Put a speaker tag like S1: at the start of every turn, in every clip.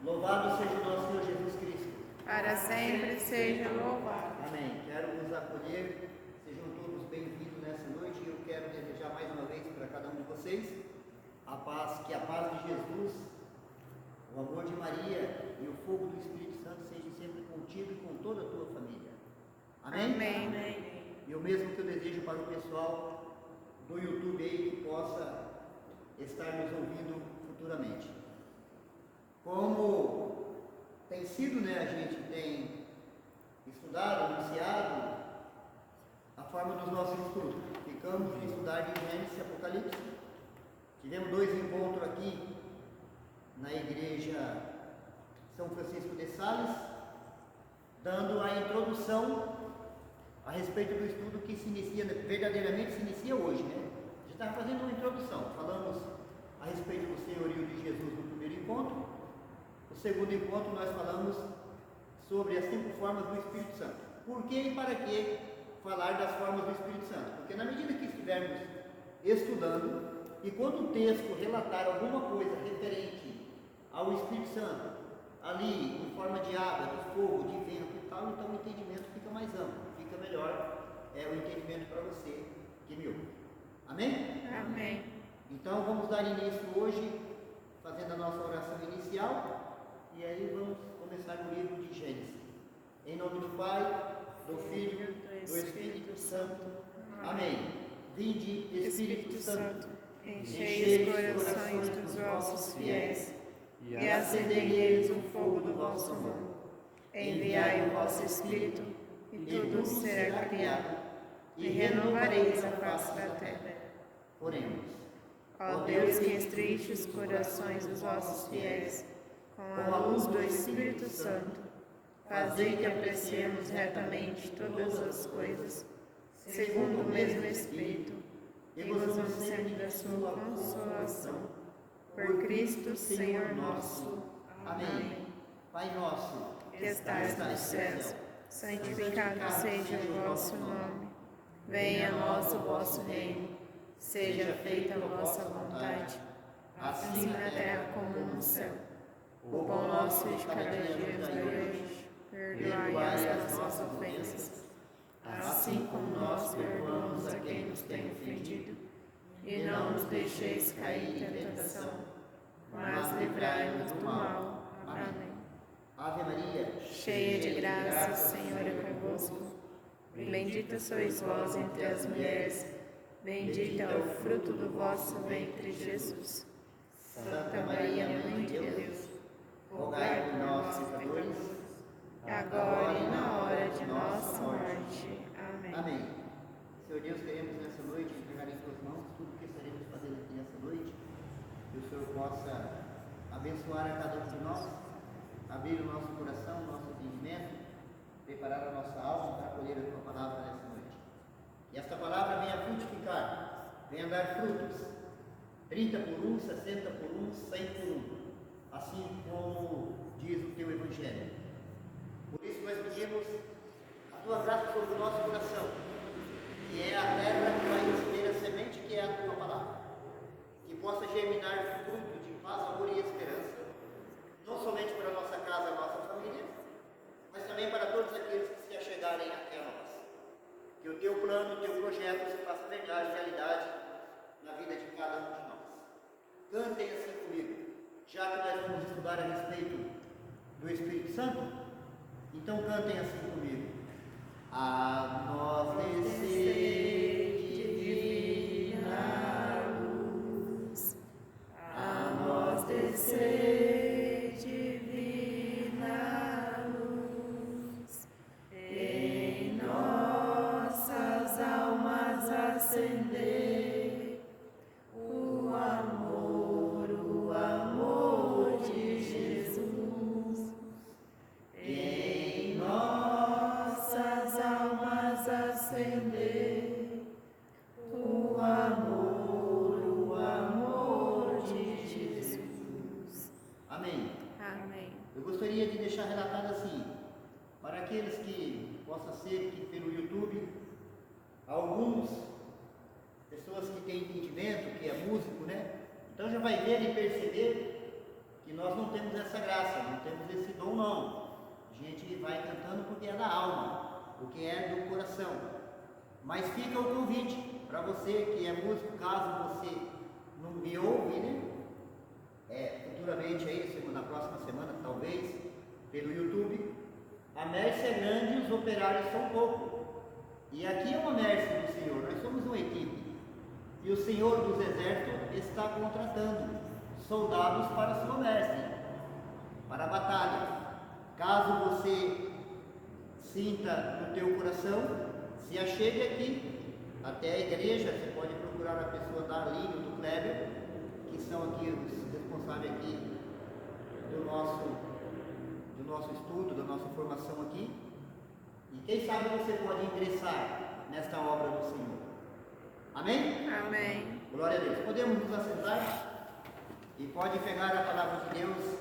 S1: Louvado seja o nosso Senhor Jesus Cristo.
S2: Para sempre seja louvado.
S1: Amém. Quero vos acolher, sejam todos bem-vindos nessa noite. Eu quero desejar mais uma vez para cada um de vocês a paz, que a paz de Jesus, o amor de Maria e o fogo do Espírito Santo seja sempre contigo e com toda a tua família. Amém?
S2: Amém.
S1: E o mesmo que eu desejo para o pessoal do YouTube aí que possa estar nos ouvindo futuramente. Como tem sido, a gente tem estudado, iniciado a forma dos nossos estudos. Ficamos de estudar de Gênesis e Apocalipse. Tivemos 2 encontros aqui na igreja São Francisco de Sales, dando a introdução a respeito do estudo que se inicia, verdadeiramente se inicia hoje, A gente está fazendo uma introdução. Falamos a respeito do senhorio de Jesus no primeiro encontro. No segundo encontro nós falamos sobre as 5 formas do Espírito Santo. Por que e para que falar das formas do Espírito Santo? Porque na medida que estivermos estudando, e quando o texto relatar alguma coisa referente ao Espírito Santo, ali em forma de água, de fogo, de vento e tal, então o entendimento fica mais amplo, fica melhor o entendimento para você que me ouve. Amém?
S2: Amém.
S1: Então vamos dar início hoje, fazendo a nossa oração inicial, e aí vamos começar o livro de Gênesis. Em nome do Pai, do Filho, do Espírito Santo. Amém. Vinde, Espírito Santo,
S2: enchei os corações dos vossos fiéis e acendei neles o fogo do vosso amor. Enviai o vosso Espírito e tudo será criado e renovareis a face da terra.
S1: Oremos.
S2: Ó Deus, que instruíste os corações dos vossos fiéis com a luz do Espírito Santo, fazei que apreciemos retamente todas as coisas, segundo o mesmo Espírito, e gozemos sempre da sua consolação. Por Cristo, Senhor nosso.
S1: Amém. Pai nosso,
S2: Que estais nos céus, santificado seja o vosso nome. Venha a nós o vosso reino. Seja feita a vossa vontade, assim na terra como no céu. O pão nosso de cada dia nos dai hoje. Perdoai as nossas ofensas, assim como nós perdoamos a quem nos tem ofendido. E não nos deixeis cair em tentação, mas livrai-nos do mal. Amém.
S1: Ave Maria,
S2: Cheia de graça, o Senhor é convosco. Bendita sois vós entre as mulheres, bendito é o fruto do vosso ventre, Jesus. Santa Maria, Mãe de Deus, rogai por nós, pecadores, agora e na hora de nossa morte. Amém.
S1: Amém. Senhor Deus, queremos nessa noite entregar em suas mãos tudo o que estaremos fazendo aqui nessa noite. Que o Senhor possa abençoar a cada um de nós, abrir o nosso coração, o nosso entendimento, preparar a nossa alma para acolher a tua palavra nessa noite. E esta palavra venha frutificar, venha dar frutos, 30 por 1, 60 por 1, 100 por 1, assim como diz o teu Evangelho. Por isso nós pedimos a tua graça sobre o nosso coração, que é a terra que vai receber a semente que é a tua palavra, que possa germinar fruto de paz, amor e esperança, não somente para a nossa casa, a nossa família, mas também para todos aqueles que se achegarem até nós. Que o teu plano, o teu projeto se faça realidade na vida de cada um de nós. Cantem assim comigo, já que nós vamos estudar a respeito do Espírito Santo, então cantem assim comigo. A nós descer divina luz, a nós descer divina luz, em nossas almas acender o amor de Jesus. Em nossas almas acender o amor de Jesus. Amém.
S2: Amém.
S1: Eu gostaria de deixar relatado assim, para aqueles que possa ser que pelo YouTube, alguns pessoas que têm entendimento, que é músico, Então já vai ver e perceber que nós não temos essa graça, não temos esse dom não. A gente vai cantando porque é da alma, porque é do coração. Mas fica o convite para você que é músico, caso você não me ouve, né? Futuramente aí, na próxima semana, talvez, pelo YouTube. A Mercy é grande e os operários são poucos. E aqui é uma Mercy do Senhor, nós somos uma equipe. E o Senhor dos Exércitos está contratando soldados para a sua Mercy, para a batalha. Caso você sinta no teu coração, se achegue aqui, até a igreja. Você pode procurar a pessoa da Aline, do Kleber, que são aqui os responsáveis aqui do nosso estudo, da nossa formação aqui. E quem sabe você pode ingressar nesta obra do Senhor. Amém?
S2: Amém.
S1: Glória a Deus. Podemos nos assentar e pode pegar a palavra de Deus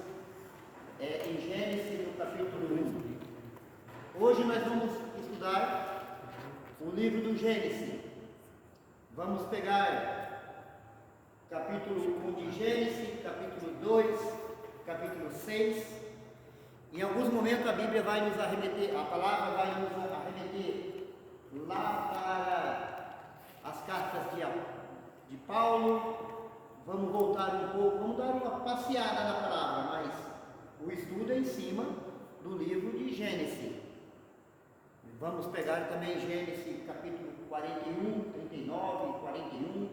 S1: em Gênesis, no capítulo 1. Hoje nós vamos estudar o livro do Gênesis. Vamos pegar capítulo 1 de Gênesis, capítulo 2, capítulo 6. Em alguns momentos a Bíblia vai nos arremeter, a palavra vai nos arremeter lá para as cartas de Paulo. Vamos voltar um pouco, vamos dar uma passeada na palavra, mas o estudo é em cima do livro de Gênesis. Vamos pegar também Gênesis capítulo 41, 39, 41.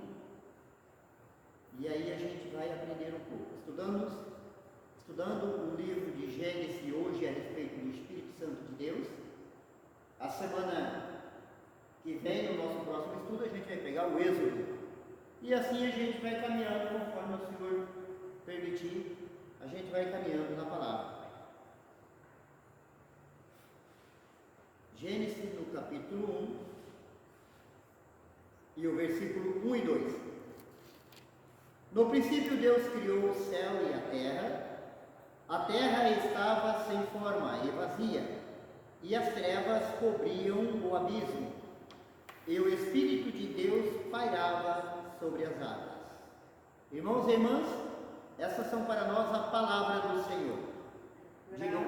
S1: E aí a gente vai aprender um pouco. Estudando o livro de Gênesis hoje a respeito do Espírito Santo de Deus. A semana que vem, no nosso próximo estudo, a gente vai pegar o Êxodo. E assim a gente vai caminhando, conforme o Senhor permitir, a gente vai caminhando na palavra. Gênesis no capítulo 1 e o versículo 1 e 2. No princípio Deus criou o céu e a terra. A terra estava sem forma e vazia, e as trevas cobriam o abismo, e o Espírito de Deus pairava sobre as águas. Irmãos e irmãs, essas são para nós a palavra do Senhor. Digam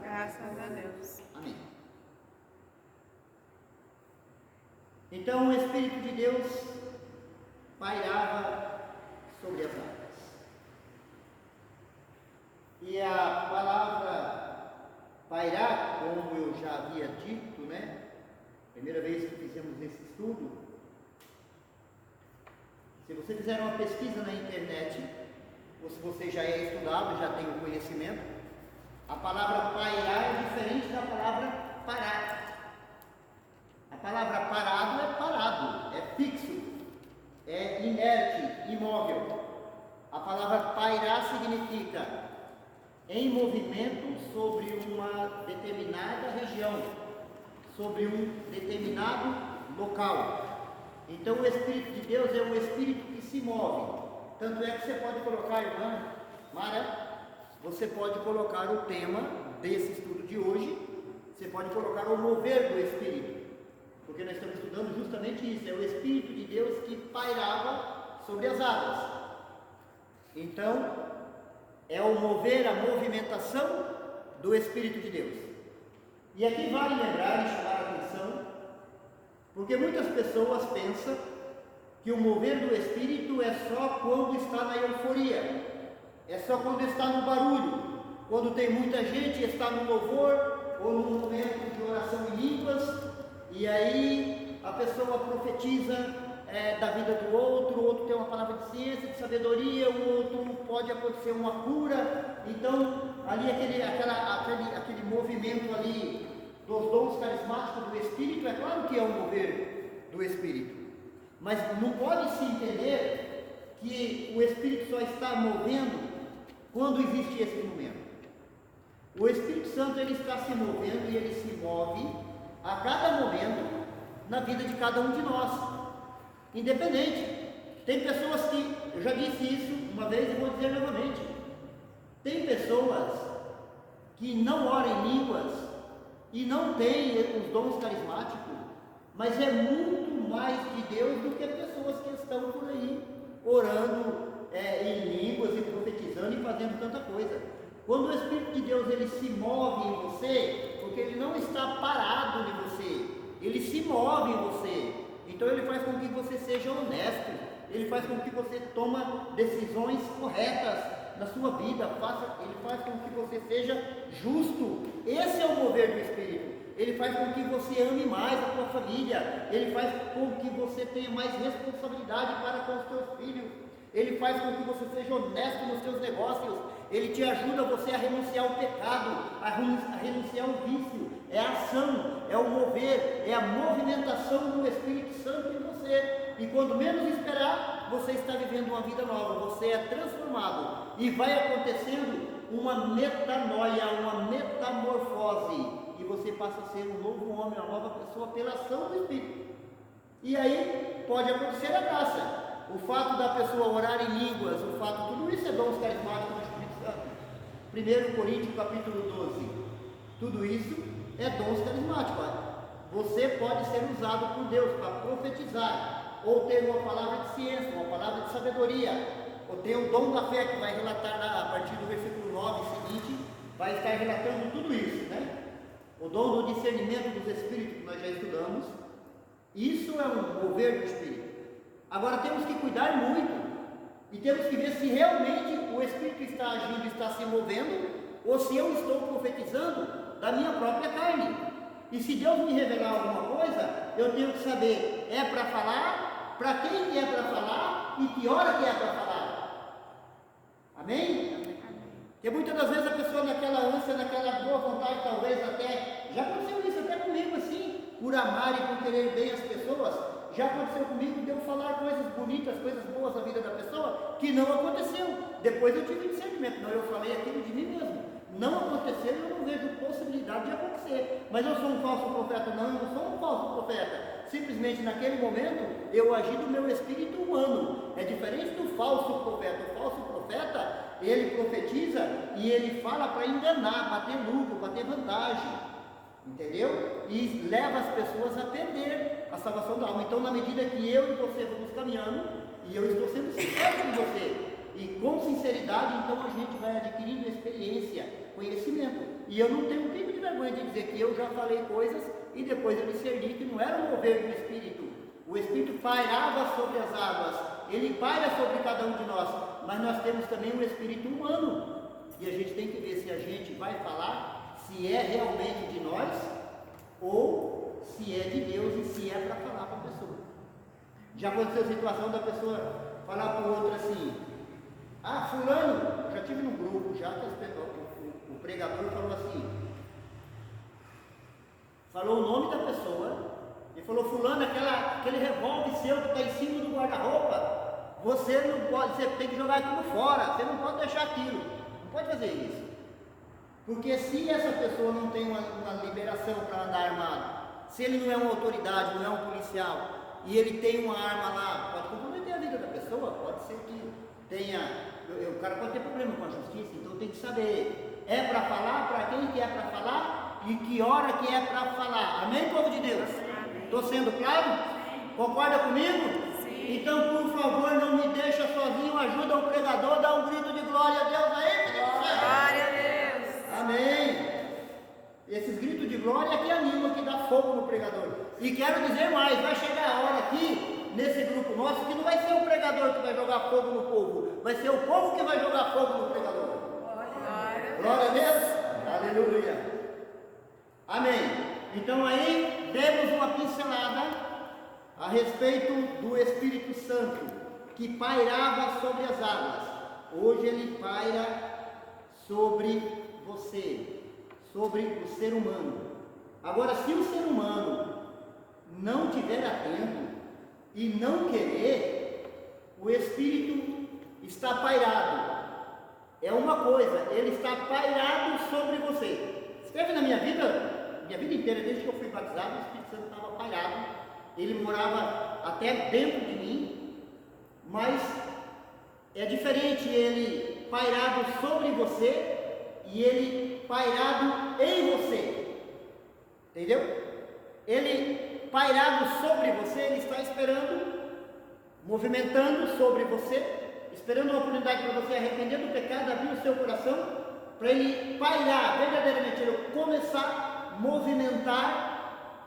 S2: Graças a Deus.
S1: Amém. Então o Espírito de Deus pairava sobre as águas. E a palavra pairar, como eu já havia dito, né? Primeira vez que fizemos esse estudo. Se você fizer uma pesquisa na internet, ou se você já é estudado, já tem o conhecimento, a palavra pairar é diferente da palavra parar. A palavra parado é parado, é fixo, é inerte, imóvel. A palavra pairar significa em movimento sobre uma determinada região, sobre um determinado local. Então o Espírito de Deus é um Espírito que se move. Tanto é que você pode colocar, irmã Mara, você pode colocar o tema desse estudo de hoje, você pode colocar o mover do Espírito, porque nós estamos estudando justamente isso, é o Espírito de Deus que pairava sobre as águas. Então, é o mover, a movimentação do Espírito de Deus. E aqui vale lembrar e chamar a atenção, porque muitas pessoas pensam que o mover do Espírito é só quando está na euforia, é só quando está no barulho, quando tem muita gente, está no louvor, ou num momento de oração em línguas, e aí a pessoa profetiza da vida do outro, o outro tem uma palavra de ciência, de sabedoria, o outro pode acontecer uma cura. Então ali aquele movimento ali dos dons carismáticos do Espírito, é claro que é um mover do Espírito, mas não pode se entender que o Espírito só está movendo quando existe esse momento. O Espírito Santo ele está se movendo e ele se move a cada momento na vida de cada um de nós. Independente. Tem pessoas que, eu já disse isso uma vez e vou dizer novamente, tem pessoas que não oram em línguas e não têm os dons carismáticos, mas é muito mais de Deus do que pessoas que estão por aí orando em línguas e profetizando e fazendo tanta Quando o Espírito de Deus ele se move em você, porque ele não está parado em você, ele se move em você. Então ele faz com que você seja honesto, ele faz com que você tome decisões corretas na sua vida, ele faz com que você seja justo. Esse é o mover do Espírito. Ele faz com que você ame mais a tua família, ele faz com que você tenha mais responsabilidade para com os teus filhos, ele faz com que você seja honesto nos seus negócios, ele te ajuda você a renunciar ao pecado, a renunciar ao vício. É a ação, é o mover, é a movimentação do Espírito Santo em você. E quando menos esperar, você está vivendo uma vida nova, você é transformado e vai acontecendo uma metanoia, uma metamorfose, e você passa a ser um novo homem, uma nova pessoa pela ação do Espírito. E aí pode acontecer a graça. O fato da pessoa orar em línguas, o fato, tudo isso é dons carismáticos do Espírito Santo. 1 Coríntios capítulo 12. Tudo isso é dons carismáticos. Você pode ser usado por Deus para profetizar, ou ter uma palavra de ciência, uma palavra de sabedoria, ou ter o dom da fé, que vai relatar a partir do versículo 9 seguinte, vai estar relatando tudo isso, né? O dom do discernimento dos Espíritos, que nós já estudamos. Isso é um mover do Espírito. Agora temos que cuidar muito, e temos que ver se realmente o Espírito está agindo, está se movendo, ou se eu estou profetizando da minha própria carne. E se Deus me revelar alguma coisa, eu tenho que saber, é para falar, para quem que é para falar, e que hora que é para falar. Amém? Porque muitas das vezes a pessoa naquela ânsia, naquela boa vontade, talvez até, já aconteceu isso até comigo assim, por amar e por querer bem as pessoas, já aconteceu comigo de eu falar coisas bonitas, coisas boas na vida da pessoa, que não aconteceu. Depois eu tive discernimento, não, eu falei aquilo de mim mesmo. Não aconteceu, eu não vejo possibilidade de acontecer. Mas eu sou um falso profeta? Não, eu não sou um falso profeta. Simplesmente naquele momento eu agi do meu espírito humano. É diferente do falso profeta. O falso profeta, ele profetiza e ele fala para enganar, para ter lucro, para ter vantagem. Entendeu? E leva as pessoas a perder a salvação da alma. Então, na medida que eu e você vamos caminhando, e eu estou sendo sincero com você, e com sinceridade, então a gente vai adquirindo experiência, conhecimento. E eu não tenho crime de vergonha de dizer que eu já falei coisas e depois eu discerni que não era o mover do Espírito. O Espírito pairava sobre as águas, ele paira sobre cada um de nós, mas nós temos também um espírito humano. E a gente tem que ver se a gente vai falar, se é realmente de nós, ou se é de Deus e se é para falar para a pessoa. Já aconteceu a situação da pessoa falar para o outro assim: ah, fulano, já tive num grupo, já que o pregador falou assim, falou o nome da pessoa, e falou: fulano, aquele revólver seu que está em cima do guarda-roupa, você não pode, você tem que jogar aquilo fora, você não pode deixar aquilo, não pode fazer isso. Porque se essa pessoa não tem uma liberação para andar armado, se ele não é uma autoridade, não é um policial, e ele tem uma arma lá, pode comprometer a vida da pessoa, pode ser que tenha, o cara pode ter problema com a justiça, então tem que saber, é para falar, para quem que é para falar, e que hora que é para falar. Amém, povo de Deus? Estou sendo claro? Concorda comigo? Sim. Então, por favor, não me deixa sozinho, ajuda o pregador, dá um grito de glória a Deus aí, glória a Deus. Amém. Esses gritos de glória que animam, que dá fogo no pregador. E quero dizer mais, vai chegar a hora aqui, nesse grupo nosso, que não vai ser o pregador que vai jogar fogo no povo, vai ser o povo que vai jogar fogo no pregador. Glória a Deus. Aleluia. Amém. Então aí, demos uma pincelada a respeito do Espírito Santo, que pairava sobre as águas. Hoje ele paira sobre você, sobre o ser humano. Agora, se o ser humano não estiver atento e não querer, o Espírito está pairado. É uma coisa, ele está pairado sobre você. Escreve na minha vida inteira, desde que eu fui batizado, o Espírito Santo estava pairado. Ele morava até dentro de mim, mas é diferente ele pairado sobre você e ele pairado em você, entendeu? Ele pairado sobre você, ele está esperando, movimentando sobre você, esperando uma oportunidade para você arrepender do pecado, abrir o seu coração para ele pairar verdadeiramente, ele começar a movimentar.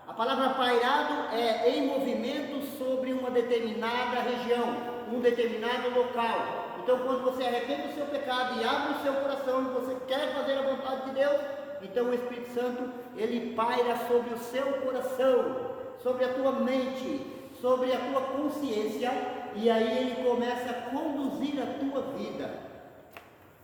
S1: A palavra pairado é em movimento sobre uma determinada região, um determinado local. Então, quando você arrepende do seu pecado e abre o seu coração e você quer fazer a vontade de Deus, então o Espírito Santo, ele paira sobre o seu coração, sobre a tua mente, sobre a tua consciência, e aí ele começa a conduzir a tua vida.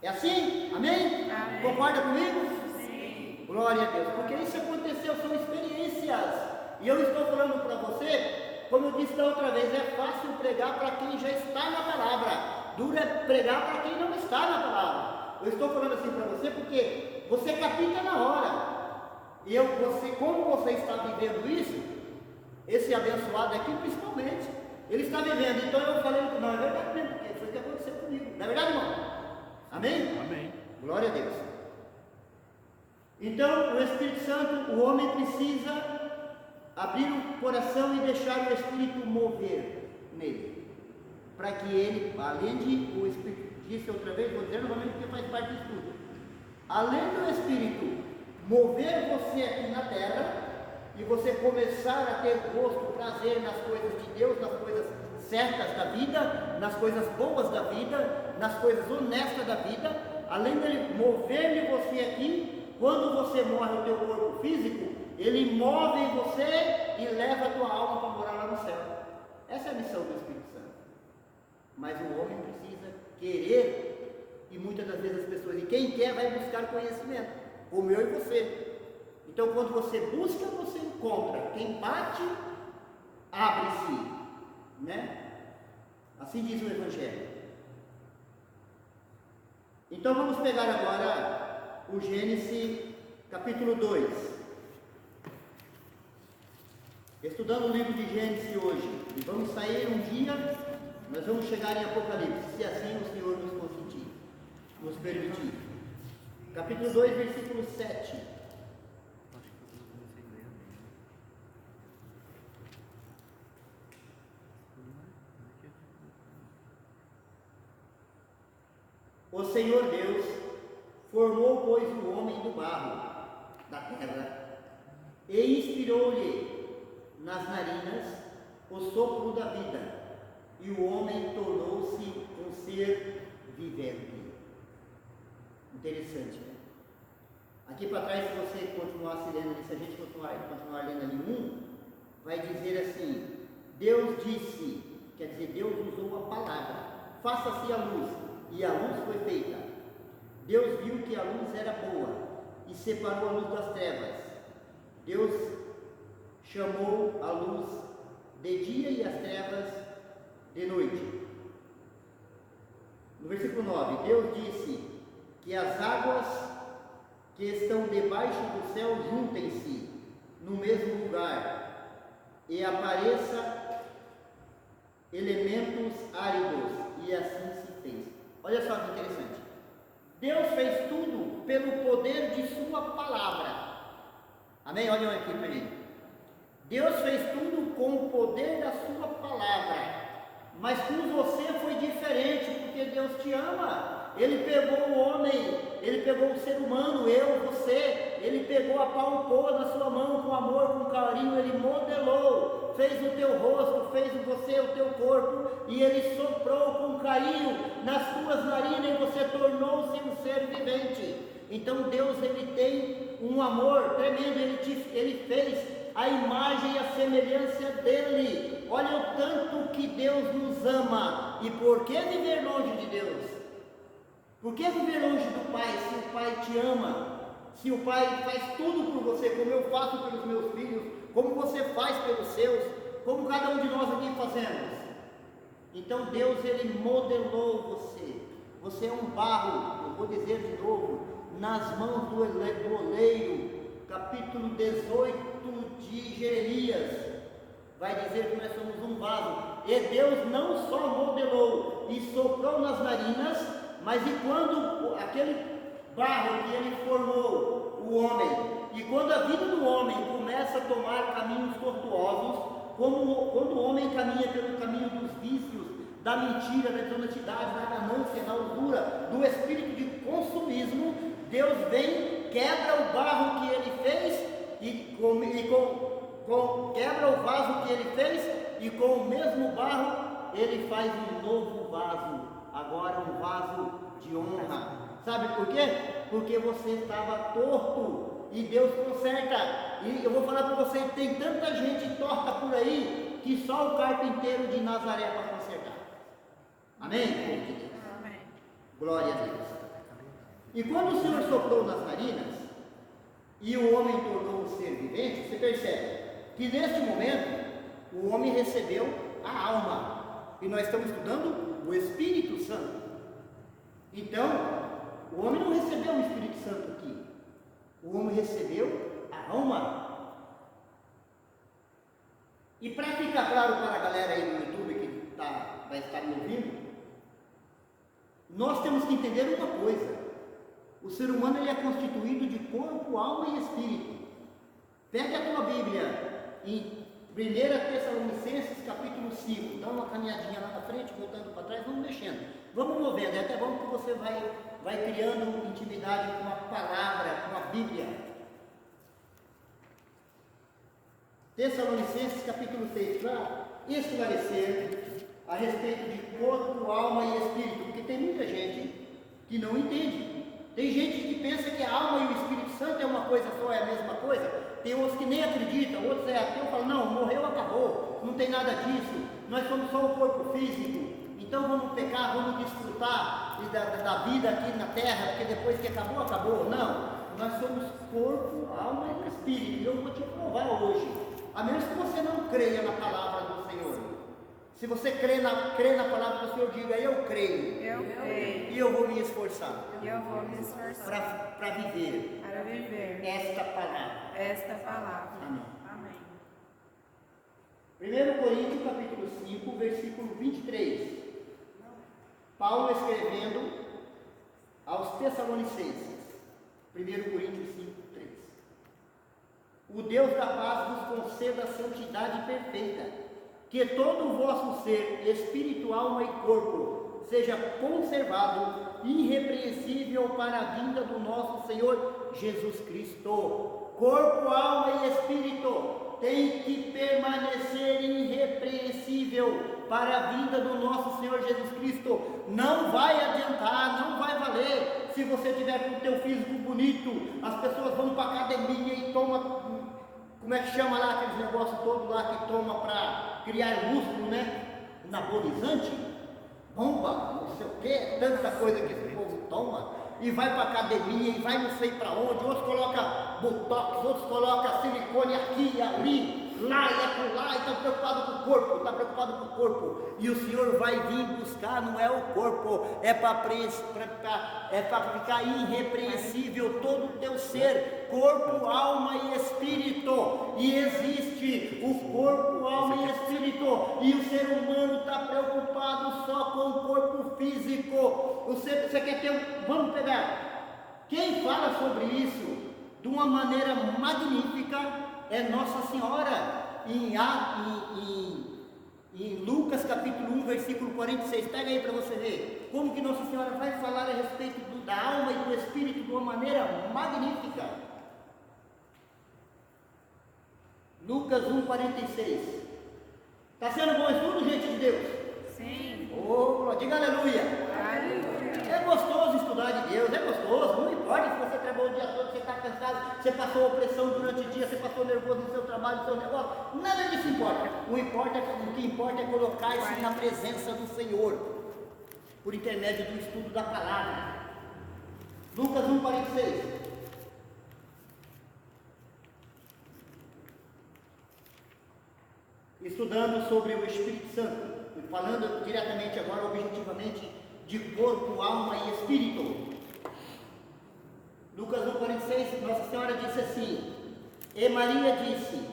S1: É assim? Amém?
S2: Amém.
S1: Concorda comigo?
S2: Sim.
S1: Glória a Deus, porque isso aconteceu, são experiências, e eu estou falando para você, como eu disse da outra vez, é fácil pregar para quem já está na palavra, duro é pregar para quem não está na palavra. Eu estou falando assim para você porque você capita na hora, e como você está vivendo isso, esse abençoado aqui principalmente, ele está vivendo, então eu falei, não, é verdade mesmo, porque foi o que aconteceu comigo, não é verdade, irmão? Amém?
S3: Amém.
S1: Glória a Deus. Então, o Espírito Santo, o homem precisa abrir o coração e deixar o Espírito mover nele, para que ele, além de, o Espírito disse outra vez, vou dizer novamente porque faz parte disso tudo, além do Espírito mover você aqui na terra, e você começar a ter gosto, prazer nas coisas de Deus, nas coisas certas da vida, nas coisas boas da vida, nas coisas honestas da vida, além dele mover você aqui, quando você morre o teu corpo físico, ele move em você e leva a tua alma para morar lá no céu. Essa é a missão do Espírito Santo. Mas o homem precisa querer, e muitas das vezes as pessoas, e quem quer vai buscar conhecimento, como eu e você. Então, quando você busca, você encontra. Quem bate, abre-se, né? Assim diz o Evangelho. Então, vamos pegar agora o Gênesis, capítulo 2. Estudando o livro de Gênesis hoje. E vamos sair um dia, nós vamos chegar em Apocalipse, se assim o Senhor nos consentir, nos permitir. Capítulo 2, versículo 7. O Senhor Deus formou, pois, o homem do barro da terra e inspirou-lhe nas narinas o sopro da vida, e o homem tornou-se um ser vivente. Interessante, né? Aqui para trás, se você continuar se lendo, se a gente continuar lendo ali vai dizer assim: Deus disse, quer dizer, Deus usou a palavra, faça-se a luz. E a luz foi feita. Deus viu que a luz era boa e separou a luz das trevas. Deus chamou a luz de dia e as trevas de noite. No versículo 9, Deus disse que as águas que estão debaixo do céu juntem-se no mesmo lugar e apareça elementos áridos, e assim se fez. Olha só que interessante. Deus fez tudo pelo poder de sua palavra. Amém? Olha aqui para mim. Deus fez tudo com o poder da sua palavra. Mas com você foi diferente, porque Deus te ama. Ele pegou o homem, ele pegou o ser humano, eu, você. Ele pegou a palpou na sua mão com amor, com carinho, ele modelou, fez o teu rosto, fez você, o teu corpo, e ele soprou com carinho nas tuas narinas e você tornou-se um ser vivente. Então Deus, ele tem um amor tremendo, ele fez a imagem e a semelhança dele. Olha o tanto que Deus nos ama. E por que viver longe de Deus? Por que viver longe do Pai, se o Pai te ama? Se o Pai faz tudo por você, como eu faço pelos meus filhos, como você faz pelos seus, como cada um de nós aqui fazemos. Então Deus, ele modelou você. Você é um barro, eu vou dizer de novo, nas mãos do oleiro. Capítulo 18 de Jeremias vai dizer que nós somos um vaso. E Deus não só modelou e soprou nas narinas, mas e quando aquele barro que ele formou, o homem, e quando a vida do homem começa a tomar caminhos tortuosos, quando o homem caminha pelo caminho dos vícios, da mentira, da desonestidade, da ganância, da usura, do espírito de consumismo, Deus vem, quebra o barro que ele fez quebra o vaso que ele fez e com o mesmo barro ele faz um novo vaso, agora um vaso de honra. Sabe por quê? Porque você estava torto e Deus conserta. E eu vou falar para você, tem tanta gente torta por aí que só o carpinteiro de Nazaré para consertar. Amém?
S2: Amém.
S1: Glória a Deus. E quando o Senhor soprou nas narinas e o homem tornou um ser vivente, você percebe que neste momento o homem recebeu a alma. E nós estamos estudando o Espírito Santo. Então, o homem não recebeu o Espírito Santo aqui. O homem recebeu a alma. E para ficar claro para a galera aí no YouTube que vai estar me ouvindo, nós temos que entender uma coisa. O ser humano ele é constituído de corpo, alma e espírito. Pega a tua Bíblia em 1 Tessalonicenses capítulo 5, dá uma caminhadinha lá na frente, voltando para trás, vamos mexendo, vamos movendo, é até bom que você vai criando intimidade com a palavra, com a Bíblia. Tessalonicenses capítulo 6, para esclarecer a respeito de corpo, alma e espírito, porque tem muita gente que não entende. Tem gente que pensa que a alma e o Espírito Santo é uma coisa só, é a mesma coisa. Tem outros que nem acreditam, outros é ateu, falam, não, morreu, acabou, não tem nada disso, nós somos só o corpo físico, então vamos pecar, vamos desfrutar da vida aqui na terra, porque depois que acabou, acabou. Não, nós somos corpo, alma e espírito, e eu vou te provar hoje, a menos que você não creia na palavra do Senhor. Se você crê na palavra do Senhor, diga, eu creio.
S2: Eu creio.
S1: E eu vou me esforçar.
S2: Eu vou me esforçar.
S1: Para viver.
S2: Para viver.
S1: Esta palavra.
S2: Esta palavra.
S1: Amém.
S2: Amém.
S1: 1 Coríntios capítulo 5, versículo 23. Paulo escrevendo aos Tessalonicenses. 1 Coríntios 5, 3. O Deus da paz vos conceda a santidade perfeita, que todo o vosso ser, espírito, alma e corpo, seja conservado irrepreensível para a vinda do nosso Senhor Jesus Cristo. Corpo, alma e espírito tem que permanecer irrepreensível para a vinda do nosso Senhor Jesus Cristo. Não vai adiantar, não vai valer se você tiver com o teu físico bonito. As pessoas vão para a academia e tomam, como é que chama lá aqueles negócios todos lá que toma para criar músculo, né? Anabolizante, bomba, não sei o que, tanta coisa que esse povo toma, e vai para academia, e vai não sei para onde, outros colocam botox, outros colocam silicone aqui e ali, lá e acolá, e está preocupado com o corpo, e o Senhor vai vir buscar, não é o corpo, é para ficar irrepreensível todo o teu ser, corpo, alma e espírito, e existe o corpo, alma e espírito, e o ser humano está preocupado só com o corpo físico. Você quer ter, vamos pegar, quem fala sobre isso de uma maneira magnífica é Nossa Senhora, em Lucas capítulo 1, versículo 46, pega aí para você ver, como que Nossa Senhora vai falar a respeito da alma e do espírito de uma maneira magnífica. Lucas 1, 46, está sendo bom estudo, gente de Deus?
S2: Sim.
S1: Oh, diga aleluia.
S2: Aleluia.
S1: É gostoso estudar de Deus, é gostoso, não importa se você trabalhou o dia todo, você está cansado, você passou opressão durante o dia, você passou nervoso no seu trabalho, no seu negócio, nada disso importa. O que importa é colocar-se na presença do Senhor, por intermédio do estudo da palavra. Lucas 1, 46. Estudando sobre o Espírito Santo, falando diretamente agora, objetivamente, de corpo, alma e espírito. Lucas 1,46, Nossa Senhora disse assim, e Maria disse,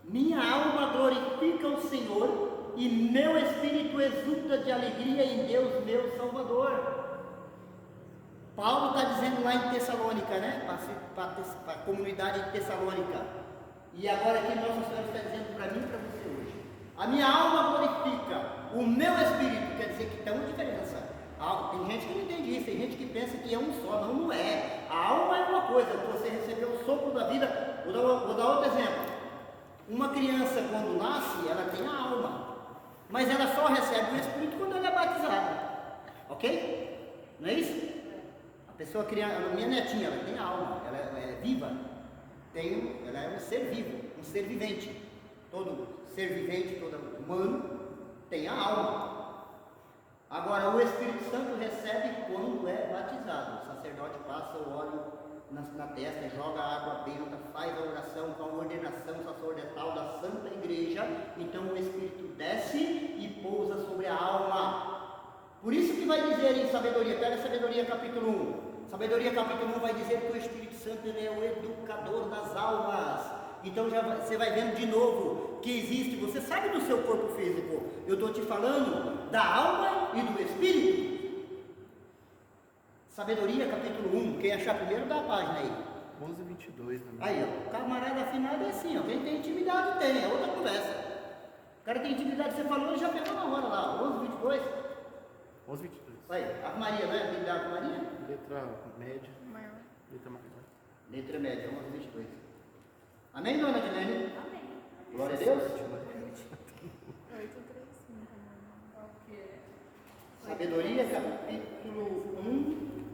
S1: minha alma glorifica o Senhor, e meu espírito exulta de alegria em Deus, meu Salvador. Paulo está dizendo lá em Tessalônica, né, para a comunidade de Tessalônica, e agora aqui Nossa Senhora está dizendo para mim e para você hoje, a minha alma glorifica, o meu espírito, quer dizer que tem uma diferença. Tem gente que não entende isso, tem gente que pensa que é um só, não é. A alma é uma coisa, você recebeu o sopro da vida. Vou dar outro exemplo. Uma criança quando nasce, ela tem a alma, mas ela só recebe o Espírito quando ela é batizada, ok? Não é isso? A pessoa criança, a minha netinha, ela tem a alma, ela é viva, ela é um ser vivo, um ser vivente. Todo ser vivente, todo humano tem a alma. Agora, o Espírito Santo recebe quando é batizado. O sacerdote passa o óleo na testa, joga a água benta, faz a oração com a ordenação sacerdotal da Santa Igreja. Então o Espírito desce e pousa sobre a alma. Por isso que vai dizer em Sabedoria, pega Sabedoria capítulo 1. Sabedoria capítulo 1 vai dizer que o Espírito Santo ele é o educador das almas. Então você vai vendo de novo que existe, você sabe do seu corpo físico, eu estou te falando da alma e do Espírito. Sabedoria capítulo 1, quem achar primeiro dá a página aí.
S3: 11:22.
S1: Aí, ó, o camarada afinado é assim, ó, quem tem intimidade tem, é outra conversa. O cara tem intimidade, você falou, ele já pegou na hora lá, 11:22.
S3: 11:22.
S1: Aí, a Maria, não é? Intimidade com Maria?
S3: Letra média.
S2: Maior.
S3: Letra maior.
S1: Letra média, 11:22. Amém, dona Dilene?
S4: Amém.
S1: Glória a Deus.
S2: 8:35.
S1: Sabedoria, capítulo 1,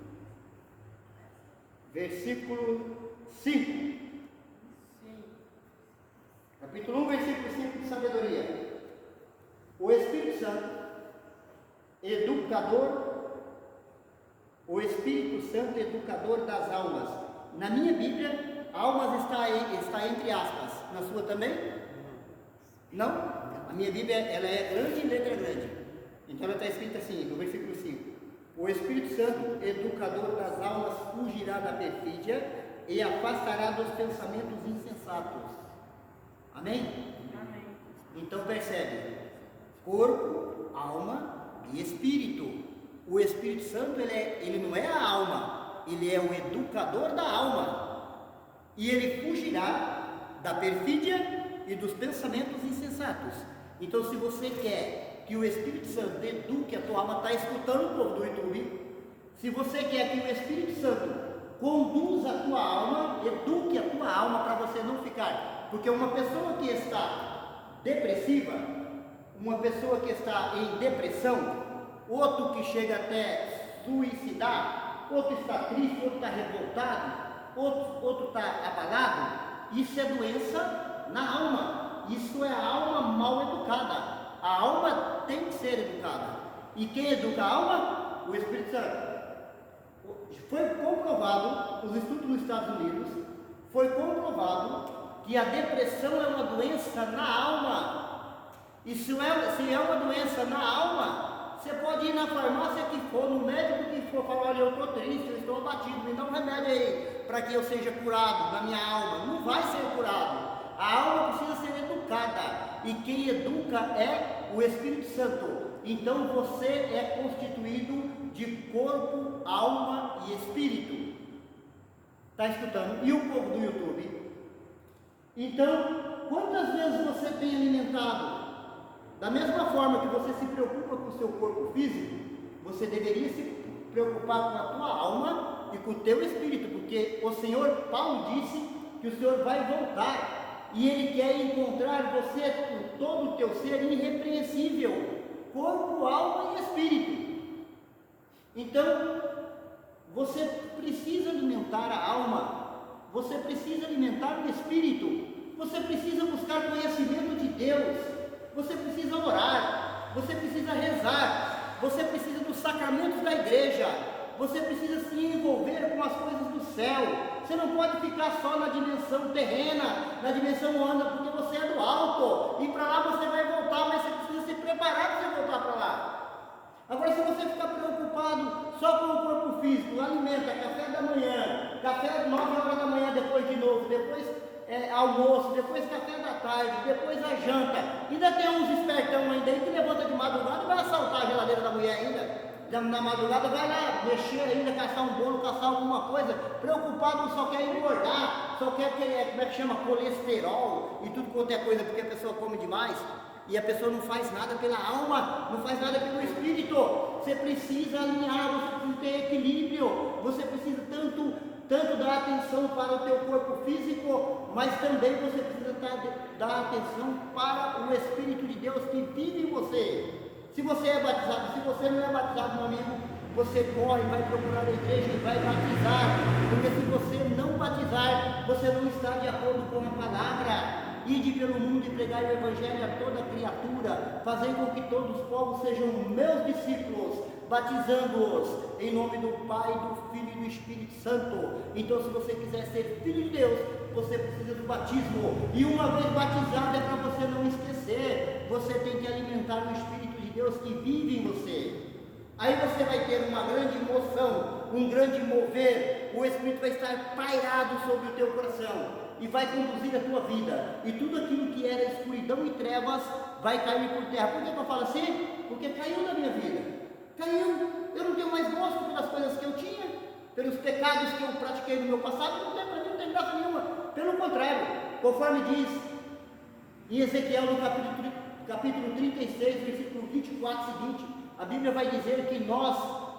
S1: versículo 5. Capítulo 1, versículo 5 de Sabedoria. O Espírito Santo, educador, o Espírito Santo, educador das almas. Na minha Bíblia, almas está entre aspas. Na sua também? Não? A minha Bíblia, ela é grande em letra grande. Então ela está escrita assim, no versículo 5. O Espírito Santo, educador das almas, fugirá da perfídia e afastará dos pensamentos insensatos. Amém?
S2: Amém.
S1: Então percebe, corpo, alma e espírito. O Espírito Santo, ele não é a alma, ele é o educador da alma. E ele fugirá da perfídia e dos pensamentos insensatos. Então se você quer que o Espírito Santo eduque a tua alma, está escutando o povo do YouTube? Se você quer que o Espírito Santo conduza a tua alma, eduque a tua alma para você não ficar. Porque uma pessoa que está depressiva, uma pessoa que está em depressão, outro que chega até suicidar, outro está triste, outro está revoltado, outro está abalado, isso é doença na alma. Isso é a alma mal educada. A alma tem que ser educada. E quem educa a alma? O Espírito Santo. Foi comprovado, os estudos nos Estados Unidos, foi comprovado que a depressão é uma doença na alma. E se é uma doença na alma, você pode ir na farmácia que for, no médico que for, falar, olha, eu estou triste, eu estou abatido, me dá um remédio aí, para que eu seja curado na minha alma. Não vai ser curado. A alma precisa ser educada. E quem educa é o Espírito Santo. Então você é constituído de corpo, alma e espírito. Está escutando? E o povo do YouTube? Então, quantas vezes você tem alimentado? Da mesma forma que você se preocupa com o seu corpo físico, você deveria se preocupar com a tua alma e com o teu espírito, porque o Senhor Paulo disse que o Senhor vai voltar. E Ele quer encontrar você com todo o teu ser irrepreensível, corpo, alma e espírito. Então, você precisa alimentar a alma, você precisa alimentar o espírito, você precisa buscar conhecimento de Deus, você precisa orar, você precisa rezar, você precisa dos sacramentos da igreja, você precisa se envolver com as coisas do céu. Você não pode ficar só na dimensão terrena, na dimensão humana, porque você é do alto, e para lá você vai voltar, mas você precisa se preparar para você voltar para lá. Agora, se você ficar preocupado só com o corpo físico, alimenta, café da manhã, café 9 horas da manhã, depois de novo, depois almoço, depois café da tarde, depois a janta, ainda tem uns espertão ainda aí que levanta de madrugada e vai assaltar a geladeira da mulher ainda. Na madrugada vai lá mexer ainda, caçar um bolo, caçar alguma coisa, preocupado, só quer engordar, só quer como é que chama, colesterol e tudo quanto é coisa, porque a pessoa come demais. e a pessoa não faz nada pela alma, não faz nada pelo espírito. Você precisa alinhar, você precisa ter equilíbrio, você precisa tanto dar atenção para o teu corpo físico, mas também você precisa dar atenção para o Espírito de Deus que vive em você. Se você é batizado, se você não é batizado, meu amigo, você corre, vai procurar a igreja e vai batizar, porque se você não batizar, você não está de acordo com a palavra. Ide pelo mundo e pregai o Evangelho a toda criatura, fazei com que todos os povos sejam meus discípulos, batizando-os em nome do Pai, do Filho e do Espírito Santo. Então, se você quiser ser filho de Deus, você precisa do batismo, e uma vez batizado é para você não esquecer, você tem que alimentar o Espírito de Deus que vive em você. Aí você vai ter uma grande emoção, um grande mover, o Espírito vai estar pairado sobre o teu coração e vai conduzir a tua vida, e tudo aquilo que era escuridão e trevas vai cair por terra. Por que eu falo assim? Porque caiu na minha vida, caiu. Eu não tenho mais gosto pelas coisas que eu tinha, pelos pecados que eu pratiquei no meu passado. Não tem, para mim não tem graça nenhuma, pelo contrário, conforme diz em Ezequiel no capítulo 36, versículo 24 seguinte, a Bíblia vai dizer que nós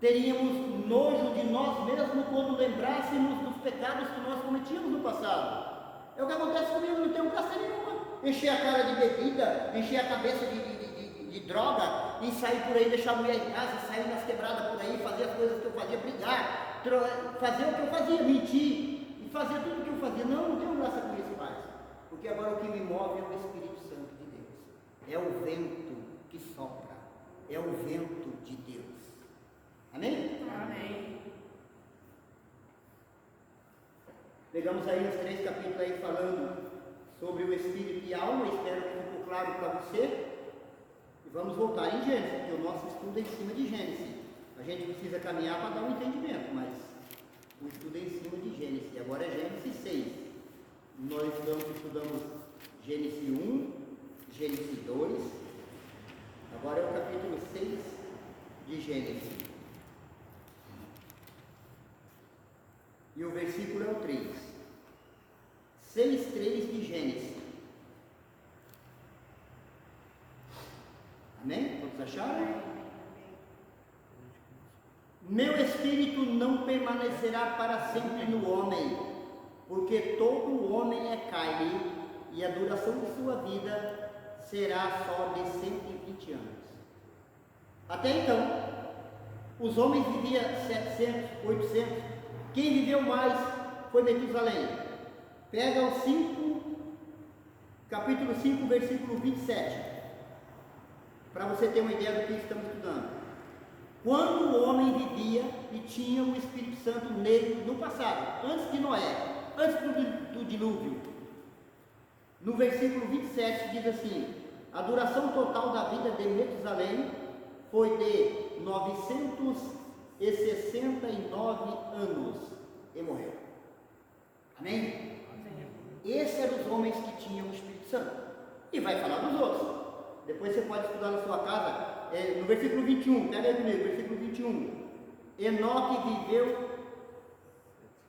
S1: teríamos nojo de nós mesmos quando lembrássemos dos pecados que nós cometíamos no passado. É o que acontece comigo, não tenho graça nenhuma. Encher a cara de bebida, encher a cabeça de droga e sair por aí, deixar a mulher em casa, sair nas quebradas por aí, fazer as coisas que eu fazia, brigar, fazer o que eu fazia, mentir e fazer tudo o que eu fazia. Não tenho graça com isso mais, porque agora o que me move é o Espírito Santo de Deus, é o vento que sopra, é o vento de Deus. Amém?
S2: Amém. Pegamos aí os 3 capítulos aí falando sobre o Espírito e a alma, espero que ficou claro para você. E vamos voltar em Gênesis, porque o nosso estudo é em cima de Gênesis. A gente precisa caminhar para dar um entendimento, mas o estudo é em cima de Gênesis. E agora é Gênesis 6. Nós estudamos Gênesis 1, Gênesis 2. Agora é o capítulo 6 de Gênesis. E o versículo é o 3. 6:3 de Gênesis. Amém? Todos acharam? Meu espírito não permanecerá para sempre no homem, porque todo homem é carne, e a duração de sua vida será só de 120 anos. Até então, os homens viviam 700, 800. Quem viveu mais foi Metusalém. Pega o 5, capítulo 5, versículo 27, para você ter uma ideia do que estamos estudando. Quando o homem vivia e tinha o Espírito Santo nele no passado, antes de Noé, antes do dilúvio, no versículo 27 diz assim: a duração total da vida de Metusalém foi de 969 anos e morreu. Amém? Esses eram os homens que tinham o Espírito Santo. E vai falar dos outros. Depois você pode estudar na sua casa, no versículo 21, pega aí comigo, versículo 21. Enoque viveu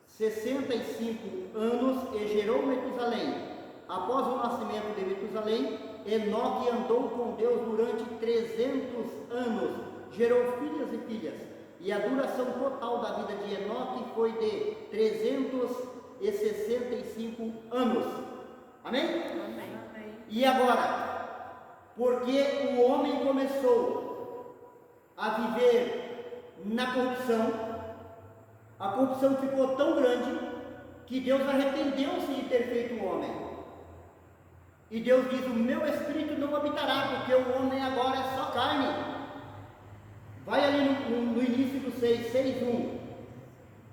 S2: 65 anos e gerou Metusalém. Após o nascimento de Metusalém, Enoque andou com Deus durante 300 anos, gerou filhas e filhas. E a duração total da vida de Enoque foi de 365 anos. Amém? Amém.
S1: E agora, porque o homem começou a viver na corrupção, a corrupção ficou tão grande que Deus arrependeu-se de ter feito o homem. E Deus diz: o meu espírito não habitará, porque o homem agora é só carne. Vai ali no início do 6:1.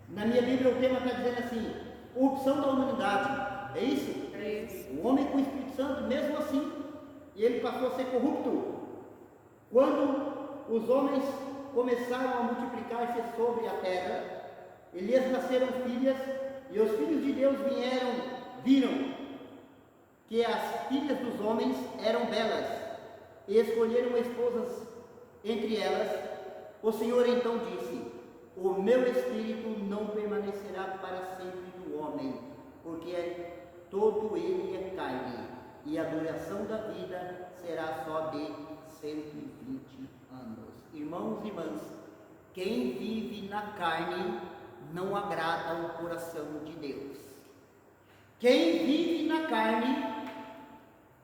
S1: Na minha Bíblia o tema está dizendo assim: corrupção da humanidade. É isso?
S2: É isso.
S1: O homem com o Espírito Santo, mesmo assim, ele passou a ser corrupto. Quando os homens começaram a multiplicar-se sobre a terra, Elias nasceram filhas, e os filhos de Deus viram que as filhas dos homens eram belas, e escolheram esposas entre elas. O Senhor então disse: o meu espírito não permanecerá para sempre no homem, porque todo ele é carne. e a duração da vida será só de 120 anos. Irmãos e irmãs, quem vive na carne não agrada o coração de Deus. Quem vive na carne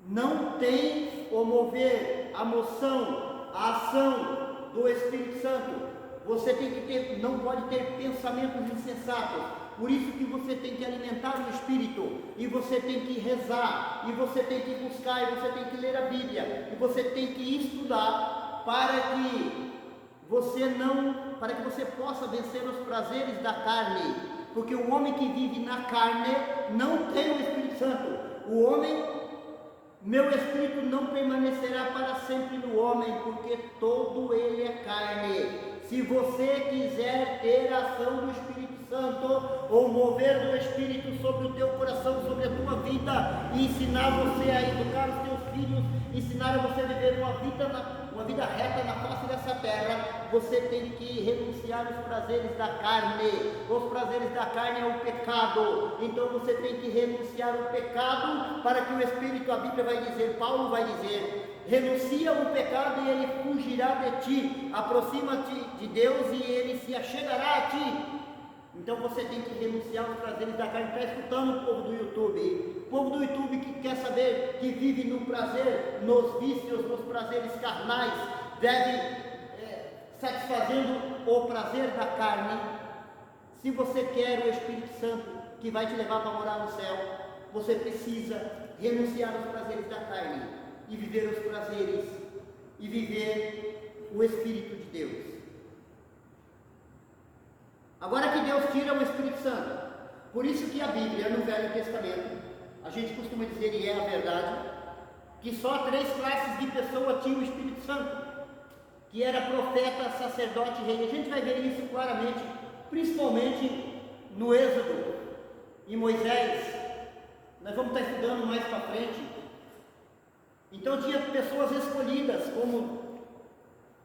S1: não tem o mover, a moção, a ação do Espírito Santo. Você tem que ter, não pode ter pensamentos insensatos. Por isso que você tem que alimentar o Espírito, e você tem que rezar, e você tem que buscar, e você tem que ler a Bíblia, e você tem que estudar para que você possa vencer os prazeres da carne, porque o homem que vive na carne não tem o Espírito Santo. Meu Espírito não permanecerá para sempre no homem, porque todo ele é carne. Se você quiser ter a ação do Espírito Santo, ou mover do Espírito sobre o teu coração, sobre a tua vida, e ensinar você a educar os teus filhos, ensinar a você a viver uma vida reta na face dessa terra, você tem que renunciar aos prazeres da carne. Os prazeres da carne é o pecado. Então você tem que renunciar ao pecado, para que o Espírito, a Bíblia vai dizer, Paulo vai dizer, renuncia ao pecado e ele fugirá de ti. Aproxima-te de Deus e ele se achegará a ti. Então você tem que renunciar aos prazeres da carne. Está escutando o povo do YouTube? O povo do YouTube que quer saber, que vive no prazer, nos vícios, nos prazeres carnais, deve satisfazendo o prazer da carne. Se você quer o Espírito Santo que vai te levar para morar no céu, você precisa renunciar aos prazeres da carne e viver os prazeres e viver o Espírito de Deus. Agora que Deus tira o Espírito Santo, por isso que a Bíblia, no Velho Testamento, a gente costuma dizer, e é a verdade, que só 3 classes de pessoa tinham o Espírito Santo, que era profeta, sacerdote e rei. A gente vai ver isso claramente, principalmente no Êxodo e Moisés. Nós vamos estar estudando mais para frente. Então tinha pessoas escolhidas, como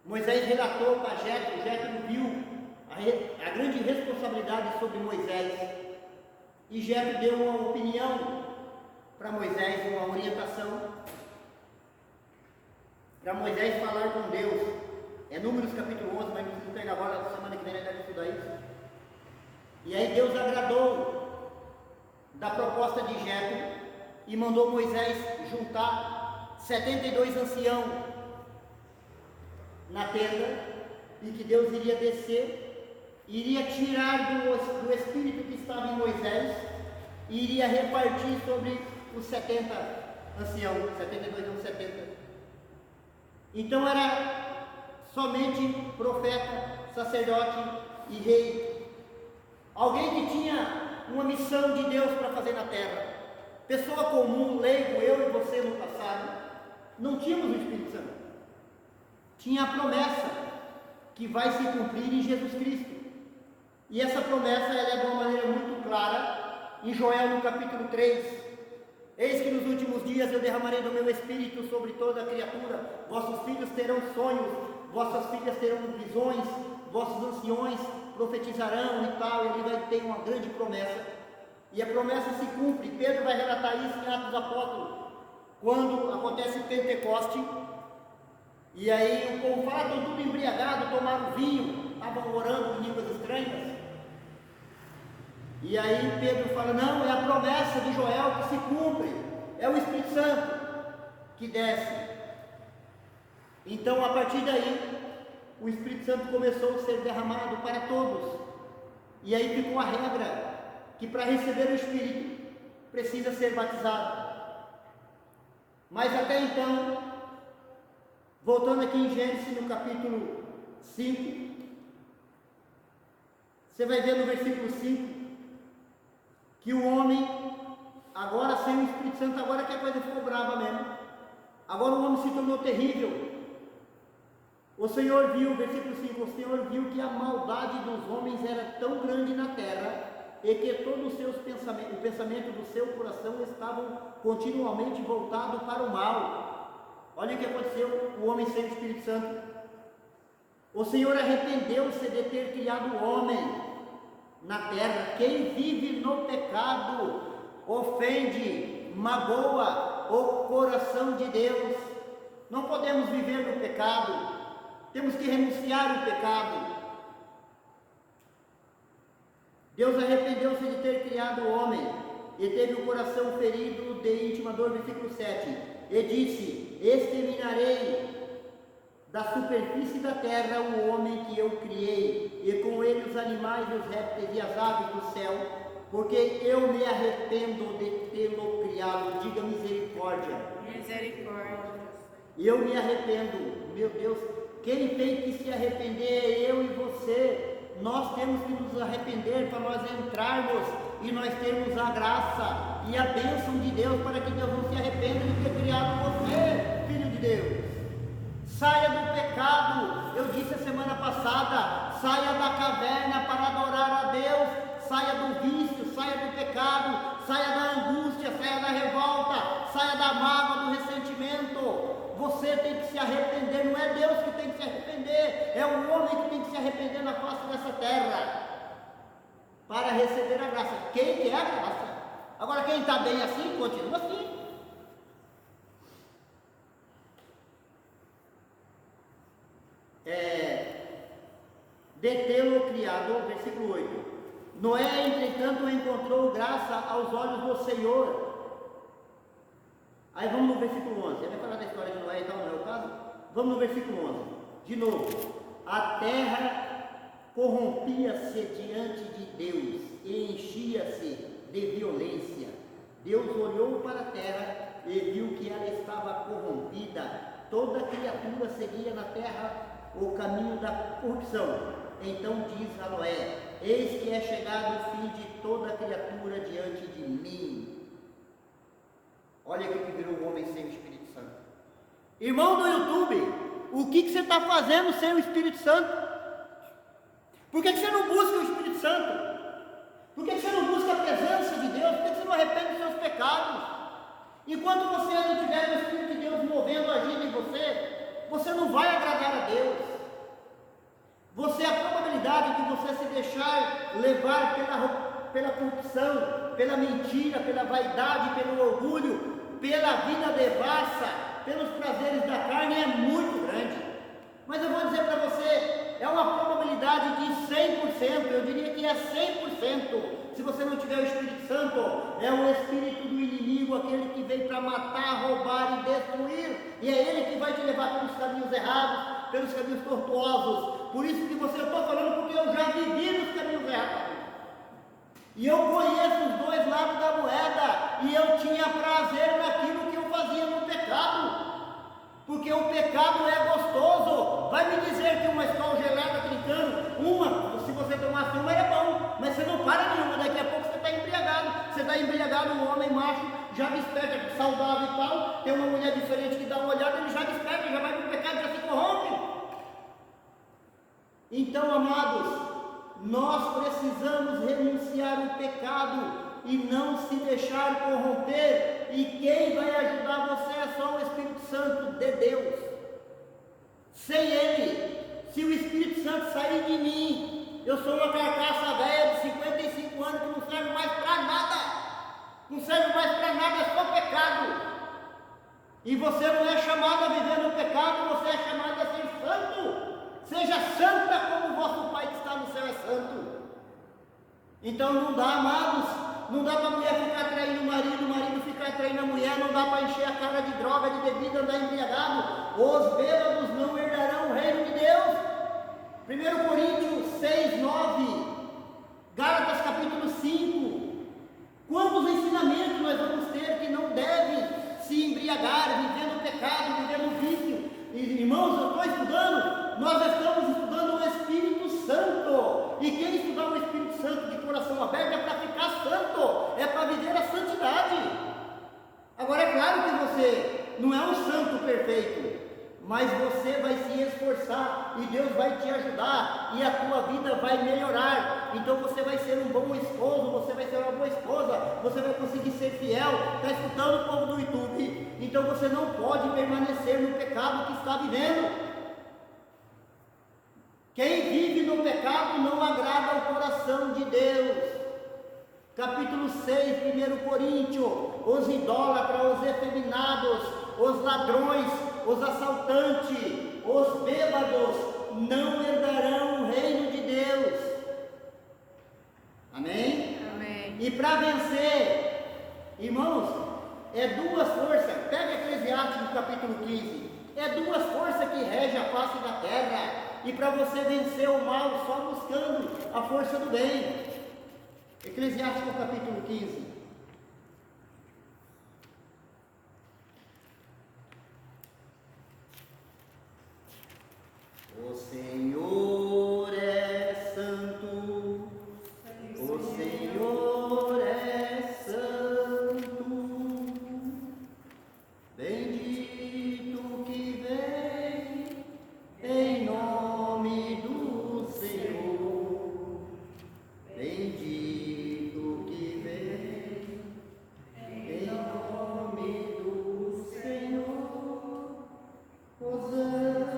S1: Moisés relatou para Jétro. Jétro viu a grande responsabilidade sobre Moisés, e Jétro deu uma opinião para Moisés, uma orientação para Moisés falar com Deus. É Números capítulo 11, mas não preciso pegar agora, semana que vem nós vamos estudar isso. E aí Deus agradou da proposta de Jétro e mandou Moisés juntar 72 anciãos na tenda, e que Deus iria descer, iria tirar do espírito que estava em Moisés e iria repartir sobre os 70 anciãos, 72 ou 70. Então era somente profeta, sacerdote e rei. Alguém que tinha uma missão de Deus para fazer na terra. Pessoa comum, leigo, eu e você no passado, não tínhamos o Espírito Santo. Tinha a promessa que vai se cumprir em Jesus Cristo. E essa promessa ela é de uma maneira muito clara em Joel no capítulo 3. Eis que nos últimos dias eu derramarei do meu Espírito sobre toda a criatura. Vossos filhos terão sonhos, vossas filhas terão visões, vossos anciões profetizarão e tal. E ali vai ter uma grande promessa. E a promessa se cumpre. Pedro vai relatar isso em Atos dos Apóstolos, quando acontece Pentecoste. E aí o povo fala, estão tudo embriagado, tomaram vinho, estavam orando em línguas estranhas. E aí Pedro fala, não, é a promessa de Joel que se cumpre, é o Espírito Santo que desce. Então a partir daí, o Espírito Santo começou a ser derramado para todos. E aí ficou a regra, que para receber o Espírito, precisa ser batizado. Mas até então, voltando aqui em Gênesis no capítulo 5, você vai ver no versículo 5, que o homem, agora sem o Espírito Santo, agora que a coisa ficou brava mesmo, agora o homem se tornou terrível. O Senhor viu, versículo 5, o Senhor viu que a maldade dos homens era tão grande na terra, e que todos os seus pensamentos, o pensamento do seu coração estavam continuamente voltados para o mal. Olha o que aconteceu, o homem sem o Espírito Santo. O Senhor arrependeu-se de ter criado o homem na terra. Quem vive no pecado ofende, magoa o coração de Deus. Não podemos viver no pecado, temos que renunciar o pecado. Deus arrependeu-se de ter criado o homem e teve o coração ferido de íntima dor, versículo 7, e disse: exterminarei da superfície da terra o homem que eu criei, e com ele os animais, os répteis e as aves do céu, porque eu me arrependo de tê-lo criado. Diga misericórdia.
S2: Misericórdia.
S1: Eu me arrependo, meu Deus, quem tem que se arrepender é eu e você. Nós temos que nos arrepender para nós entrarmos e nós termos a graça e a bênção de Deus, para que Deus não se arrependa de ter criado você, filho de Deus. Saia do pecado, eu disse a semana passada, saia da caverna para adorar a Deus, saia do vício, saia do pecado, saia da angústia, saia da revolta, saia da mágoa, do ressentimento. Você tem que se arrepender, não é Deus que tem que se arrepender, é o homem que tem que se arrepender na face dessa terra, para receber a graça. Quem quer a graça? Agora quem está bem assim, continua assim. Detê-lo criado, versículo 8. Noé, entretanto, encontrou graça aos olhos do Senhor. Aí vamos no versículo 11. Ele vai falar da história de Noé e tal, não é o caso? Vamos no versículo 11. De novo. A terra corrompia-se diante de Deus e enchia-se de violência. Deus olhou para a terra e viu que ela estava corrompida. Toda criatura seguia na terra o caminho da corrupção. Então diz a Noé: eis que é chegado o fim de toda criatura diante de mim. Olha aqui que virou um homem sem o Espírito Santo. Irmão do YouTube, o que você está fazendo sem o Espírito Santo? Por que você não busca o Espírito Santo? Por que você não busca a presença de Deus? Por que você não arrepende dos seus pecados? Enquanto você não tiver o Espírito de Deus movendo, agindo em você, você não vai agradar a Deus. A probabilidade de você se deixar levar pela corrupção, pela mentira, pela vaidade, pelo orgulho, pela vida devassa, pelos prazeres da carne é muito grande. Mas eu vou dizer para você, é uma probabilidade de 100%, eu diria que é 100%. Se você não tiver o Espírito Santo, é o espírito do inimigo, aquele que vem para matar, roubar e destruir, e é ele que vai te levar pelos caminhos errados, pelos caminhos tortuosos. Por isso que eu estou falando, porque eu já vivi nos caminhos errados. E eu conheço os dois lados da moeda, e eu tinha prazer naquilo que eu fazia no pecado, porque o pecado é gostoso. Vai me dizer que uma escola gelada trincando, se você tomasse uma é bom, mas você não para nenhuma, daqui a pouco você está embriagado. Você está embriagado, um homem macho já desperta, saudável e tal, tem uma mulher diferente que dá uma olhada, ele já desperta, já vai para o pecado, já se corrompe. Então, amados, nós precisamos renunciar ao pecado e não se deixar corromper, e quem vai ajudar você é só o Espírito Santo de Deus. Sem ele, se o Espírito Santo sair de mim, eu sou uma carcaça velha de 55 anos que não serve mais para nada, não serve mais para nada, é só pecado. E você não é chamado a viver no pecado, você é chamado a ser santo. Seja santa como o vosso Pai que está no céu é santo. Então não dá, amados, não dá para a mulher ficar traindo o marido ficar traindo a mulher, não dá para encher a cara de droga, de bebida, andar embriagado. Os bêbados não herdarão o reino de Deus. 1 Coríntios 6, 9, Gálatas capítulo 5. Quantos ensinamentos nós vamos ter que não devem se embriagar, viver no pecado, viver no vício. Irmãos, eu estou estudando, nós estamos estudando o Espírito Santo, e quem estudar o Espírito Santo de coração aberto é para ficar santo, é para viver a santidade. Agora é claro que você não é um santo perfeito, mas você vai se esforçar, e Deus vai te ajudar, e a tua vida vai melhorar. Então você vai ser um bom esposo, você vai ser uma boa esposa, você vai conseguir ser fiel. Está escutando o povo do YouTube? Então você não pode permanecer no pecado que está vivendo. Quem vive no pecado não agrada ao coração de Deus. Capítulo 6, 1 Coríntios, os idólatras, os efeminados, os ladrões, os assaltantes, os bêbados, não herdarão o reino de Deus. Amém?
S2: Amém.
S1: E para vencer, irmãos, é duas forças. Pega Eclesiastes no capítulo 15. É duas forças que regem a face da terra. E para você vencer o mal, só buscando a força do bem. Eclesiastes no capítulo 15. O Senhor é santo, o Senhor é santo, bendito que vem em nome do Senhor, bendito que vem em nome do Senhor, Hosana.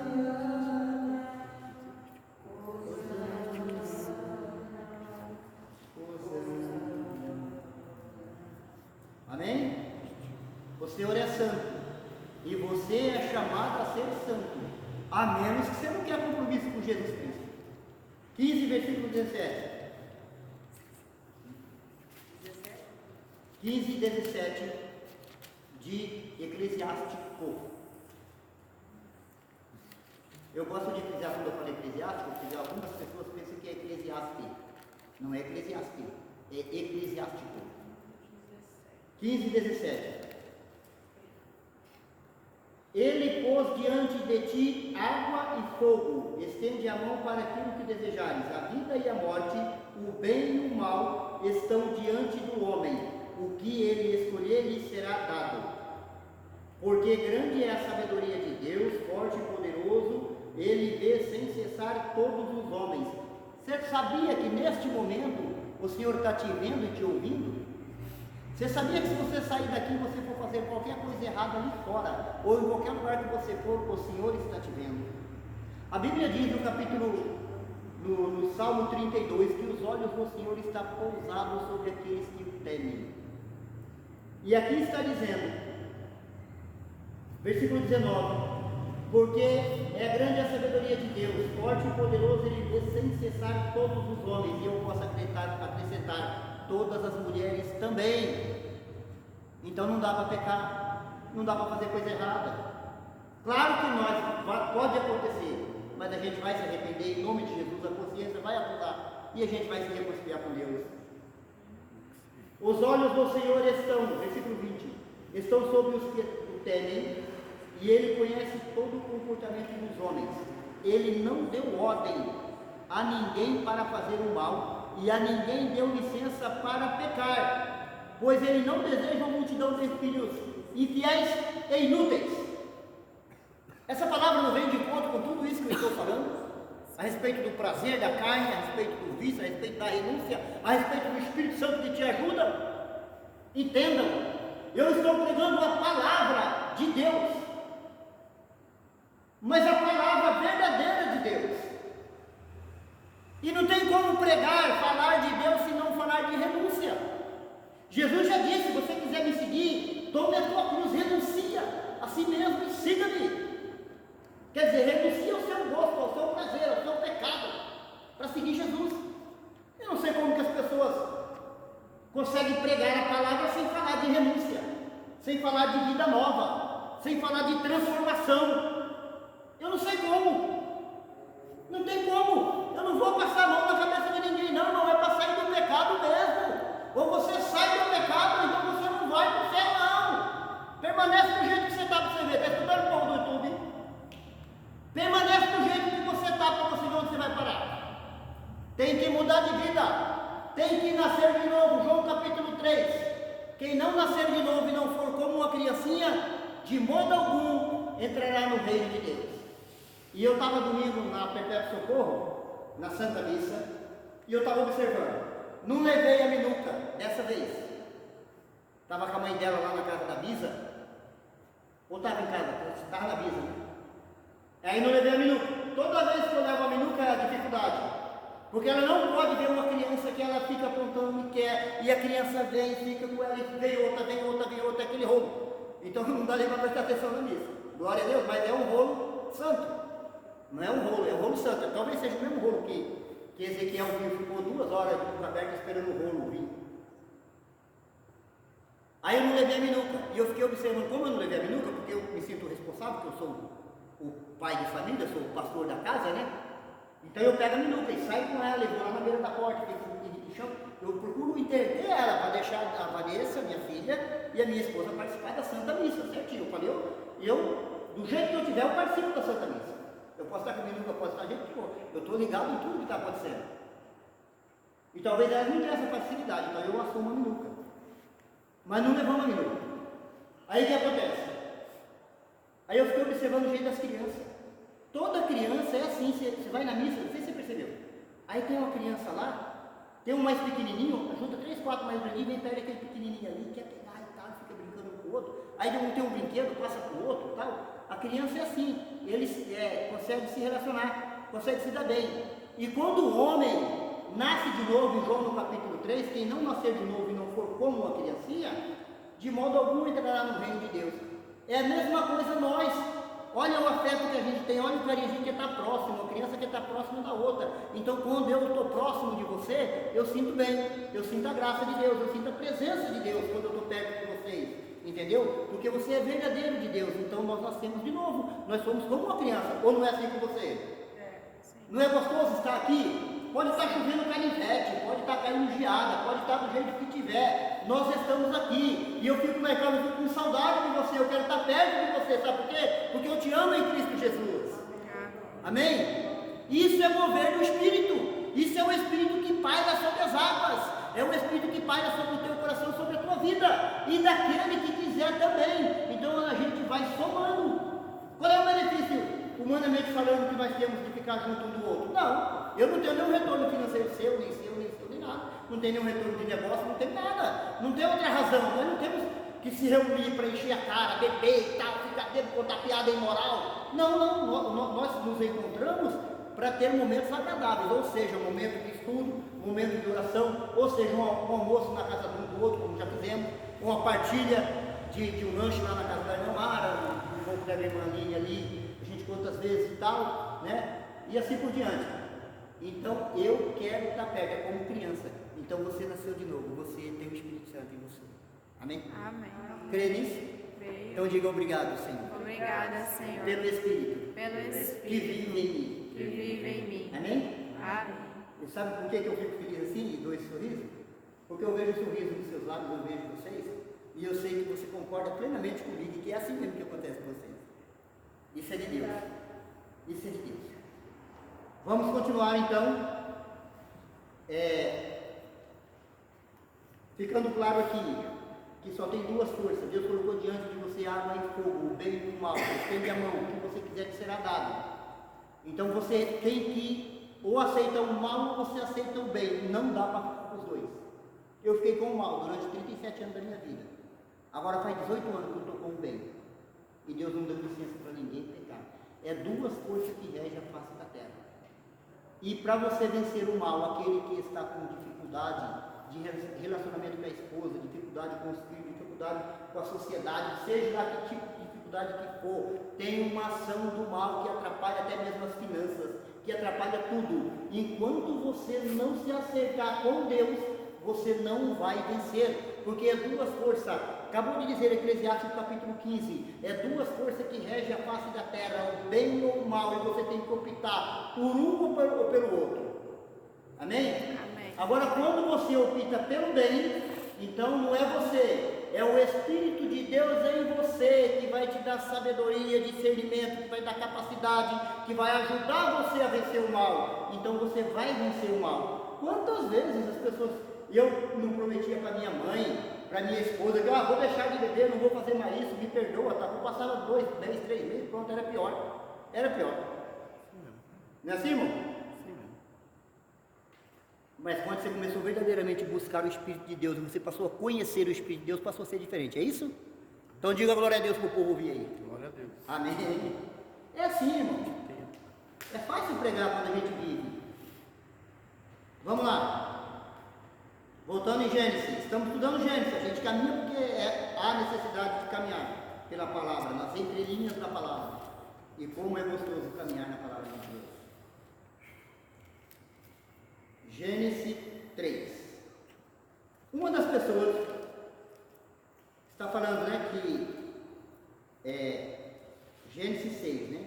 S1: Amém? O Senhor é santo e você é chamado a ser santo, a menos que você não quer compromisso com Jesus Cristo. 15, versículo 17. 15 e 17 de Eclesiástico. Eu gosto de Eclesiástico, quando eu falo Eclesiástico, porque algumas pessoas pensam que é Eclesiastes. Não é Eclesiastes, é Eclesiástico. 15 e 17. Ele pôs diante de ti água e fogo, estende a mão para aquilo que desejares. A vida e a morte, o bem e o mal estão diante do homem. O que ele escolher lhe será dado. Porque grande é a sabedoria de Deus, forte e poderoso, ele vê sem cessar todos os homens. Você sabia que neste momento o Senhor está te vendo e te ouvindo? Você sabia que se você sair daqui e você for fazer qualquer coisa errada ali fora, ou em qualquer lugar que você for, o Senhor está te vendo? A Bíblia diz no capítulo, no Salmo 32, que os olhos do Senhor estão pousados sobre aqueles que o temem. E aqui está dizendo, versículo 19, porque é grande a sabedoria de Deus, forte e poderoso ele vê sem cessar todos os homens, e eu posso acrescentar todas as mulheres também. Então não dá para pecar, não dá para fazer coisa errada. Claro que pode acontecer, mas a gente vai se arrepender em nome de Jesus, a consciência vai acusar e a gente vai se reconciliar com Deus. Os olhos do Senhor estão, versículo 20, estão sobre os que o temem, e ele conhece todo o comportamento dos homens. Ele não deu ordem a ninguém para fazer o mal, e a ninguém deu licença para pecar, pois ele não deseja uma multidão de filhos infiéis e inúteis. Essa palavra não vem de encontro com tudo isso que eu estou falando, a respeito do prazer da carne, a respeito do vício, a respeito da renúncia, a respeito do Espírito Santo que te ajuda? Entendam, eu estou pregando a palavra de Deus, mas a palavra verdadeira de Deus. E não tem como pregar, falar de Deus se não falar de renúncia. Jesus já disse, se você quiser me seguir, tome a tua cruz, renuncia a si mesmo e siga-me. Quer dizer, renuncia ao seu gosto, ao seu prazer, ao seu pecado, para seguir Jesus. Eu não sei como que as pessoas conseguem pregar a palavra sem falar de renúncia, sem falar de vida nova, sem falar de transformação. Eu não sei como. Não tem como. Eu não vou passar a mão na cabeça de ninguém, não é para sair do pecado mesmo. Ou você sai do pecado, então você não vai para o céu, não. Permanece do jeito que você está para você ver. Está estudando o povo do YouTube? Permanece do jeito que você está para você ver onde você vai parar. Tem que mudar de vida. Tem que nascer de novo. João capítulo 3. Quem não nascer de novo e não for como uma criancinha, de modo algum entrará no reino de Deus. E eu estava domingo na Perpétuo Socorro, na Santa Missa, e eu estava observando. Não levei a Minuca dessa vez. Estava com a mãe dela lá na casa da Bisa. Ou estava em casa? Estava na Bisa, né? Aí não levei a Minuca. Toda vez que eu levo a Minuca é a dificuldade. Porque ela não pode ver uma criança que ela fica apontando e quer. E e a criança vem, fica com ela, e vem outra, aquele rolo. Então não dá nem para prestar atenção na missa. Glória a Deus, mas é um rolo santo. Não é um rolo, é um rolo santo. Talvez seja o mesmo rolo que Ezequiel viu, ficou 2 horas de boca aberta esperando o rolo vir. Aí eu não levei a minuca, e eu fiquei observando como eu não levei a minuca, porque eu me sinto responsável, porque eu sou o pai de família, sou o pastor da casa, né? Então eu pego a minuca e saio com ela, e vou lá na beira da porta, eu procuro interter ela para deixar a Vanessa, minha filha, e a minha esposa participar da Santa Missa, certinho. Eu falei, do jeito que eu tiver, eu participo da Santa Missa. Eu posso estar com a minuca, posso estar gente que for. Eu estou ligado em tudo que está acontecendo. E talvez elas não tenham essa facilidade, então eu assumo a minuca. Mas não levamos a minuca. Aí o que acontece? Aí eu fiquei observando o jeito das crianças. Toda criança é assim, você vai na missa, não sei se você percebeu. Aí tem uma criança lá, tem um mais pequenininho, junta 3, 4 mais grandes, vem perto daquele pequenininho ali, quer pegar e tal, fica brincando um com o outro. Aí tem um brinquedo, passa para o outro e tal. A criança é assim, eles conseguem se relacionar, conseguem se dar bem. E quando o homem nasce de novo, em João no capítulo 3, quem não nascer de novo e não for como uma criancinha, de modo algum entrará no reino de Deus. É a mesma coisa nós. Olha o afeto que a gente tem, olha o carinho, a gente quer estar próximo, a criança quer estar próxima da outra. Então quando eu estou próximo de você, eu sinto bem, eu sinto a graça de Deus, eu sinto a presença de Deus quando eu estou perto de vocês, entendeu? Porque você é verdadeiro de Deus, então nós nascemos de novo, nós somos como uma criança, ou não é assim com você? Não é gostoso estar aqui? Pode estar chovendo canivete, pode estar caindo geada, pode estar do jeito que tiver, nós estamos aqui, e eu fico na casa, eu fico com saudade de você, eu quero estar perto de você, sabe por quê? Porque eu te amo em Cristo Jesus, amém? Isso é mover do Espírito, isso é o Espírito que paira sobre as águas, é o Espírito que paira sobre o teu coração, sobre a tua vida, e daquele que quiser também. Então a gente vai somando. Qual é o benefício, humanamente falando, que nós temos de ficar junto um do outro? Não. Eu não tenho nenhum retorno financeiro seu, nem nada. Não tenho nenhum retorno de negócio, não tem nada. Não tem outra razão. Nós não temos que se reunir para encher a cara, beber e tal, ficar dentro, contar piada imoral. Não. Nós nos encontramos para ter momentos agradáveis, ou seja, um momento de estudo, um momento de oração, ou seja, um almoço na casa de um do outro, como já fizemos, uma partilha de um lanche lá na casa da irmã Mara, um pouco da irmã Aline ali, a gente quantas vezes e tal, né? E assim por diante. Então eu quero estar perto, é como criança. Então você nasceu de novo, você tem o Espírito Santo em você. Amém?
S2: Amém.
S1: Crê nisso?
S2: Creio.
S1: Então diga obrigado, Senhor.
S2: Obrigada, Senhor,
S1: Pelo Espírito
S2: pelo
S1: que
S2: Espírito
S1: vive em mim.
S2: que vive em mim.
S1: Amém?
S2: Amém.
S1: E sabe por que eu fico feliz assim e dou esse sorriso? Porque eu vejo o sorriso nos seus lábios, eu vejo vocês, e eu sei que você concorda plenamente comigo, e que é assim mesmo que acontece com vocês. Isso é de Deus. Isso é de Deus. Vamos continuar então. Ficando claro aqui que só tem duas forças. Deus colocou diante de você água e fogo, o bem e o mal. Estende a mão, o que você quiser que será dado. Então você tem que ou aceita o mal ou você aceita o bem. Não dá para ficar com os dois. Eu fiquei com o mal durante 37 anos da minha vida. Agora faz 18 anos que eu estou com o bem. E Deus não deu licença para ninguém pecar. É duas forças que regem a face da terra. E para você vencer o mal, aquele que está com dificuldade de relacionamento com a esposa, dificuldade com os filhos, dificuldade com a sociedade, seja lá que tipo de dificuldade que for, tem uma ação do mal que atrapalha até mesmo as finanças, que atrapalha tudo. Enquanto você não se acercar com Deus, você não vai vencer, porque é duas forças. Acabou de dizer Eclesiastes capítulo 15, é duas forças que regem a face da terra, o bem ou o mal, e você tem que optar por um ou pelo outro. Amém?
S2: Amém.
S1: Agora, quando você opta pelo bem, então não é você, é o Espírito de Deus em você que vai te dar sabedoria, discernimento, que vai dar capacidade, que vai ajudar você a vencer o mal. Então você vai vencer o mal. Quantas vezes as pessoas, eu não prometia para minha mãe, para minha esposa, que vou deixar de beber, não vou fazer mais isso, me perdoa, tá? Eu passava 2 meses, 3 meses, pronto, era pior. Era pior. Não é assim, irmão?
S3: Sim mesmo.
S1: Mas quando você começou verdadeiramente a buscar o Espírito de Deus, você passou a conhecer o Espírito de Deus, passou a ser diferente, é isso? Então diga glória a Deus para o povo ouvir aí.
S3: Glória a Deus.
S1: Amém. É assim, irmão. É fácil pregar quando a gente vive. Vamos lá. Voltando em Gênesis, estamos estudando Gênesis, a gente caminha porque há necessidade de caminhar pela palavra, nas entrelinhas da palavra. E como é gostoso caminhar na palavra de Deus. Gênesis 3. Uma das pessoas está falando, né, que Gênesis 6, né?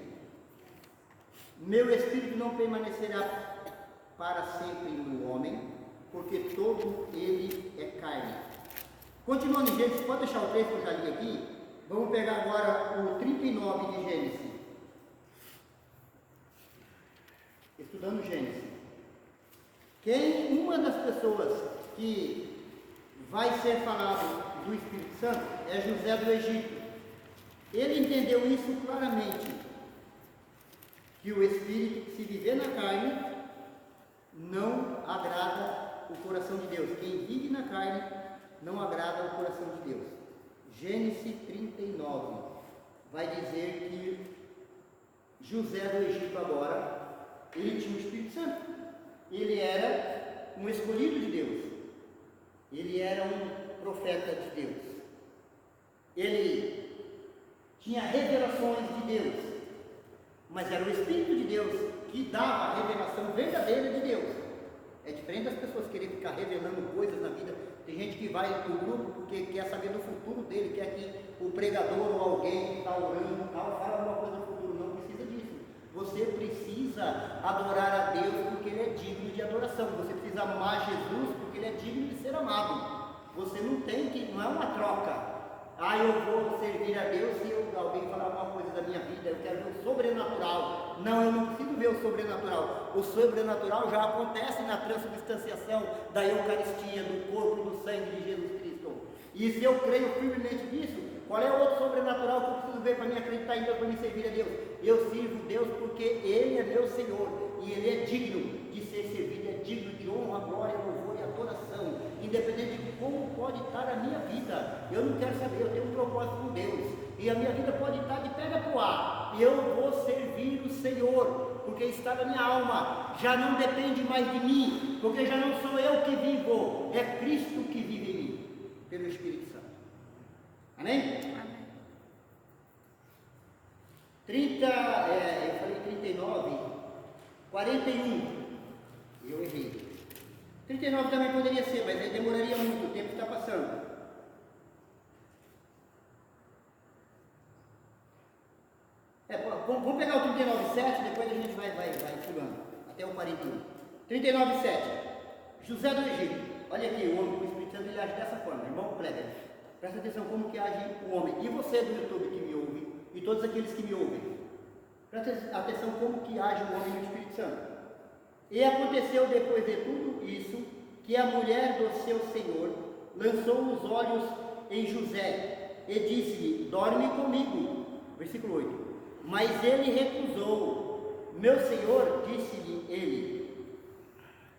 S1: Meu espírito não permanecerá para sempre no homem, porque todo ele é carne. Continuando em Gênesis, pode deixar o texto que eu já li aqui? Vamos pegar agora o 39 de Gênesis. Estudando Gênesis. Uma das pessoas que vai ser falado do Espírito Santo é José do Egito. Ele entendeu isso claramente, que o Espírito, se viver na carne, não agrada o coração de Deus. Quem vive na carne não agrada o coração de Deus. Gênesis 39 vai dizer que José do Egito agora, ele tinha o Espírito Santo. Ele era um escolhido de Deus. Ele era um profeta de Deus. Ele tinha revelações de Deus. Mas era o Espírito de Deus que dava a revelação verdadeira de Deus. É diferente das pessoas querem ficar revelando coisas na vida. Tem gente que vai para o grupo porque quer saber do futuro dele, quer que o pregador ou alguém que está orando fale alguma coisa do futuro. Não precisa disso. Você precisa adorar a Deus porque Ele é digno de adoração. Você precisa amar Jesus porque Ele é digno de ser amado. Você não é uma troca. Eu vou servir a Deus se alguém falar alguma coisa da minha vida, eu quero ver o sobrenatural. Não, eu não preciso ver o sobrenatural. O sobrenatural já acontece na transubstanciação da Eucaristia, do corpo e do sangue de Jesus Cristo. E se eu creio firmemente nisso, qual é o outro sobrenatural que eu preciso ver para me acreditar em Deus, para me servir a Deus? Eu sirvo Deus porque Ele é meu Senhor e Ele é digno de ser servido, é digno de honra, glória, louvor e adoração, independente de como pode estar a minha vida. Eu não quero saber, eu tenho um propósito com Deus e a minha vida pode estar de pedra para o ar. Eu vou servir o Senhor porque está na minha alma, já não depende mais de mim, porque já não sou eu que vivo, é Cristo que vive em mim, pelo Espírito Santo. Amém?
S2: Amém.
S1: 39, 41. Eu errei. 39 também poderia ser, mas aí demoraria muito, o tempo está passando. Vamos pegar o 39,7, depois a gente vai pulando, até o 41. 39,7. José do Egito. Olha aqui, o homem com o Espírito Santo, ele age dessa forma, irmão Kleber. Presta atenção como que age o homem. E você do YouTube que me ouve, e todos aqueles que me ouvem. Presta atenção como que age o homem no Espírito Santo. E aconteceu depois de tudo isso, que a mulher do seu senhor lançou os olhos em José e disse-lhe: dorme comigo. Versículo 8. Mas ele recusou. Meu senhor, disse-lhe ele,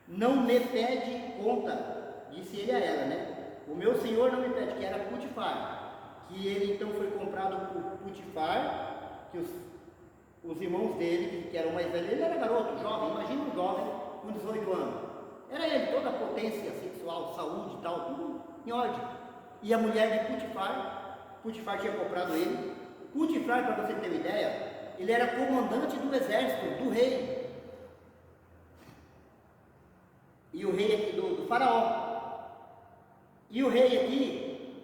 S1: não me pede conta. Disse ele a ela, né? O meu senhor não me pede, que era Putifar. Que ele então foi comprado por Putifar, que os irmãos dele, que eram mais velhos, ele era garoto, jovem, imagina um jovem com 18 anos. Era ele, toda a potência sexual, saúde e tal, tudo em ordem. E a mulher de Putifar tinha comprado ele. Putifar, para você ter uma ideia, ele era comandante do exército, do rei. E o rei aqui, do faraó. E o rei aqui,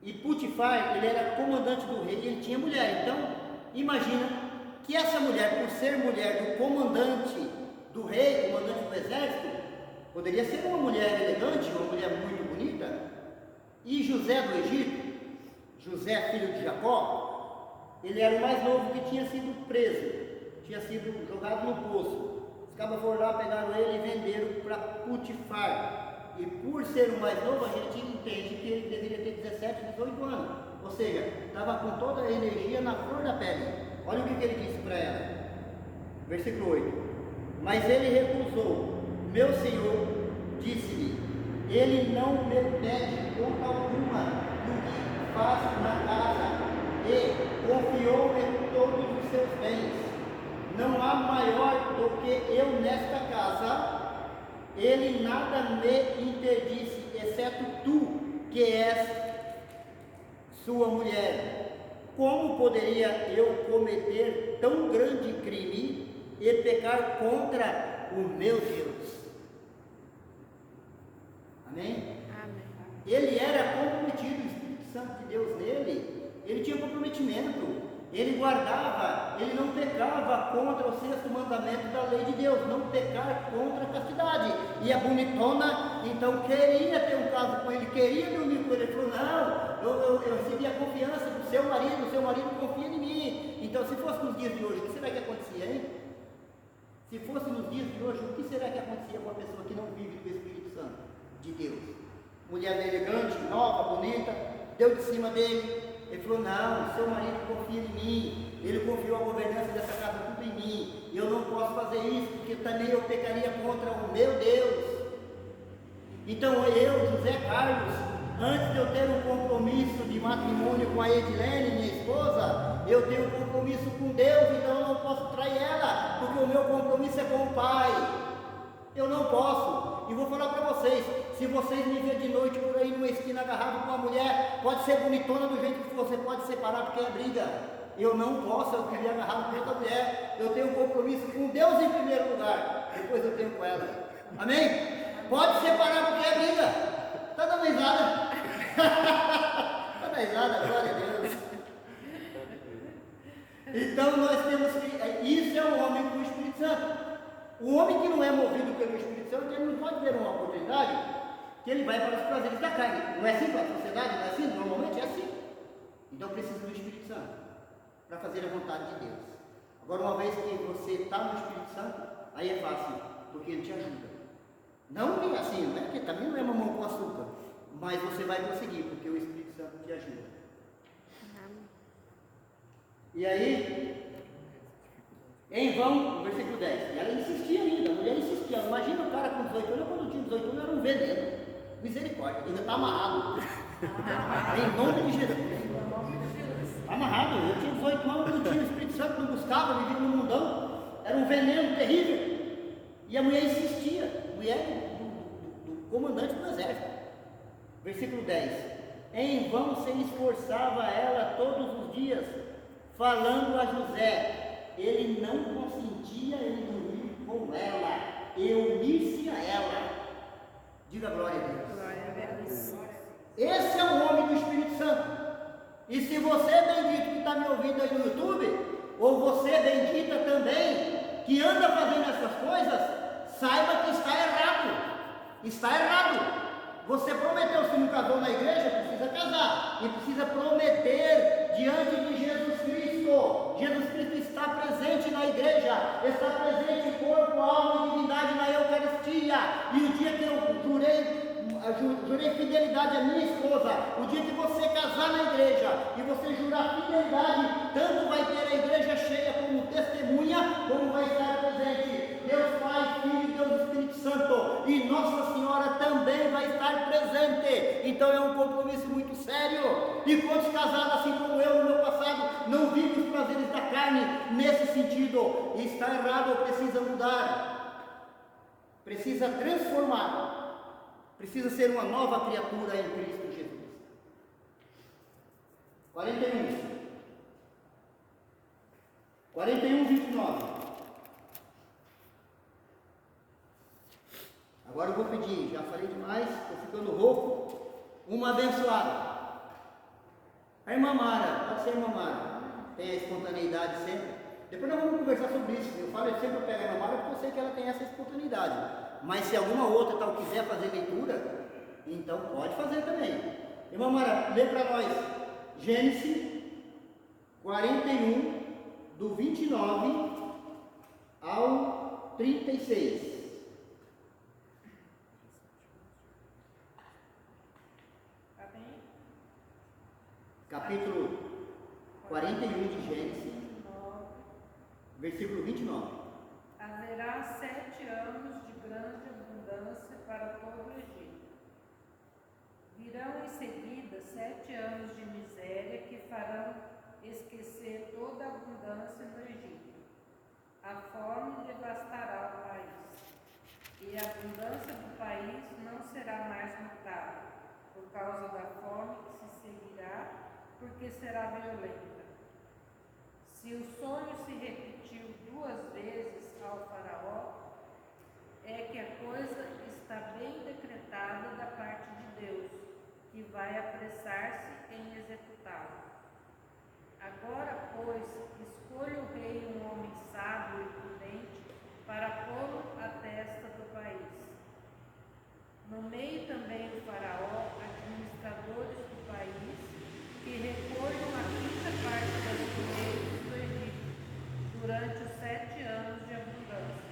S1: e Putifar, ele era comandante do rei e ele tinha mulher. Então, imagina que essa mulher, por ser mulher do comandante do rei, comandante do exército, poderia ser uma mulher elegante, uma mulher muito bonita. E José do Egito, José, filho de Jacó, ele era o mais novo que tinha sido preso, tinha sido jogado no poço. Os cabas foram lá, pegaram ele e venderam para Putifar. E por ser o mais novo, a gente entende que ele deveria ter 17, 18 anos. Ou seja, estava com toda a energia na flor da pele. Olha o que ele disse para ela. Versículo 8. Mas ele recusou. Meu senhor disse-lhe: ele não me pede conta alguma do que faz na casa e confiou-me todos os seus bens. Não há maior do que eu nesta casa. Ele nada me mulher disse: exceto tu, que és sua mulher, como poderia eu cometer tão grande crime e pecar contra o meu Deus? Amém?
S2: Amém.
S1: Ele era comprometido, o Espírito Santo de Deus nele, ele tinha comprometimento, ele guardava, ele não pecava contra o sexto mandamento da lei de Deus, não pecar contra a castidade. E a bonitona, então, queria ter um caso com ele, queria dormir com ele. Ele falou: não, eu recebi a confiança do seu marido confia em mim. Então, se fosse nos dias de hoje, o que será que acontecia, hein? Se fosse nos dias de hoje, o que será que acontecia com a pessoa que não vive com o Espírito Santo de Deus? Mulher elegante, nova, bonita, deu de cima dele. Ele falou: não, seu marido confia em mim, ele confiou a governança dessa casa tudo em mim, eu não posso fazer isso, porque também eu pecaria contra o meu Deus. Então eu, José Carlos, antes de eu ter um compromisso de matrimônio com a Edilene, minha esposa, eu tenho um compromisso com Deus, então eu não posso trair ela, porque o meu compromisso é com o Pai. Eu não posso. E vou falar para vocês: se vocês me verem de noite por aí numa esquina agarrado com uma mulher, pode ser bonitona do jeito que você pode separar, porque é briga. Eu não posso, eu queria agarrado com outra mulher. Eu tenho um compromisso com Deus em primeiro lugar, depois eu tenho com ela. Amém? Pode separar, porque é briga. Está dando risada? Está dando risada, glória a Deus. Então nós temos que, isso é um homem com o Espírito Santo. O homem que não é movido pelo Espírito Santo, ele não pode ver uma oportunidade que ele vai para os prazeres da carne. Não é assim para a sociedade? Não é assim? Normalmente é assim. Então precisa do Espírito Santo para fazer a vontade de Deus. Agora, uma vez que você está no Espírito Santo, aí é fácil, porque ele te ajuda. Não é assim, não é? Porque também não é mamão com açúcar, mas você vai conseguir, porque o Espírito Santo te ajuda. E aí, em vão, versículo 10, e ela insistia ainda, a mulher insistia. Imagina o cara com 18 anos, quando tinha 18 anos era um veneno. Misericórdia, ainda está amarrado. Em nome de Jesus. Está amarrado. Eu tinha 18 anos, não tinha o Espírito Santo, não buscava, vivia no mundão. Era um veneno terrível. E a mulher insistia, mulher do comandante do exército. Versículo 10. Em vão se esforçava ela todos os dias, falando a José. Ele não consentia em dormir com ela e unir-se a ela. Diga glória a Deus.
S2: Glória a Deus.
S1: Esse é o homem do Espírito Santo. E se você é bendito que está me ouvindo aí no YouTube, ou você é bendita também, que anda fazendo essas coisas, saiba que está errado. Está errado. Você prometeu, se não casou na igreja, precisa casar. E precisa prometer diante de Jesus Cristo. Jesus Cristo está presente na igreja, está presente em corpo, alma e divindade na Eucaristia. E o dia que eu jurei fidelidade à minha esposa, o dia que você casar na igreja e você jurar fidelidade, tanto vai ter a igreja cheia como testemunha, como vai estar presente Deus Pai, Filho e Deus Espírito Santo, e Nossa Senhora também vai estar presente. Então é um compromisso muito sério. E quantos casados, assim como eu no meu passado, não vivem os prazeres da carne nesse sentido? Está errado, precisa mudar, precisa transformar, precisa ser uma nova criatura em Cristo Jesus. 41, 29. Agora eu vou pedir, já falei demais, estou ficando rouco, uma abençoada. A irmã Mara, pode ser a irmã Mara, tem a espontaneidade sempre. Depois nós vamos conversar sobre isso. Eu falo sempre para pegar a irmã Mara porque eu sei que ela tem essa espontaneidade. Mas se alguma outra tal quiser fazer leitura, então pode fazer também. Irmã Mara, lê para nós Gênesis 41, do 29 ao 36. Capítulo 41 de Gênesis, versículo 29.
S4: Haverá 7 anos de grande abundância para todo o Egito. Virão em seguida 7 anos de miséria que farão esquecer toda a abundância no Egito. A fome devastará o país. e a abundância do país não será mais notável, por causa da fome que se seguirá, porque será violenta. Se o sonho se repetiu 2 vezes ao faraó, é que a coisa está bem decretada da parte de Deus, que vai apressar-se em executá-la. Agora, pois, escolha o rei um homem sábio e prudente para pô-lo à testa do país. Nomeie também o faraó administradores do país, que recolham a 5ª parte das colheitas do Egito durante os 7 anos de abundância.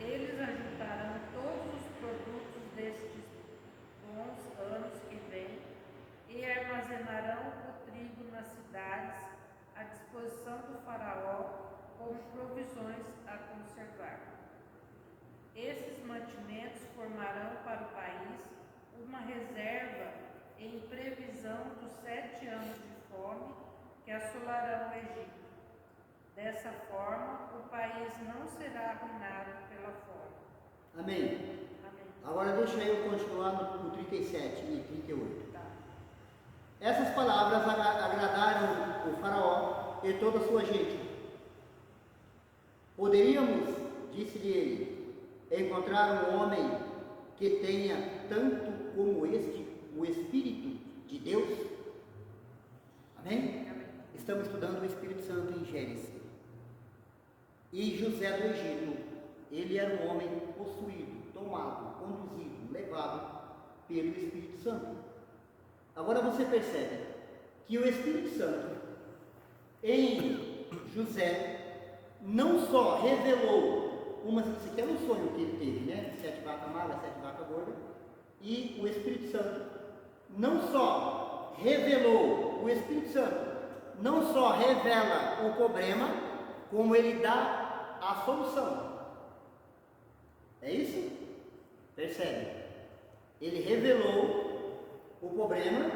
S4: Eles ajuntarão todos os produtos destes bons anos que vêm e armazenarão o trigo nas cidades à disposição do faraó como provisões a conservar. Esses mantimentos formarão para o país uma reserva em previsão dos 7 anos de fome que assolarão o Egito. Dessa forma, o país não será arruinado pela fome.
S1: Amém.
S4: Amém.
S1: Agora deixa eu continuar no 37 e 38.
S4: Tá.
S1: Essas palavras agradaram o faraó e toda a sua gente. Poderíamos, disse-lhe ele, encontrar um homem que tenha tanto como este o Espírito de Deus? Amém?
S4: Amém.
S1: Estamos estudando o Espírito Santo em Gênesis. E José do Egito, ele era um homem possuído, tomado, conduzido, levado pelo Espírito Santo. Agora você percebe que o Espírito Santo em José não só revelou isso aqui era um sonho que ele teve, né? 7 vacas magras, 7 vacas gordas, e o Espírito Santo não só revelou, o Espírito Santo não só revela o problema, como ele dá a solução. É isso? Percebe? Ele revelou o problema,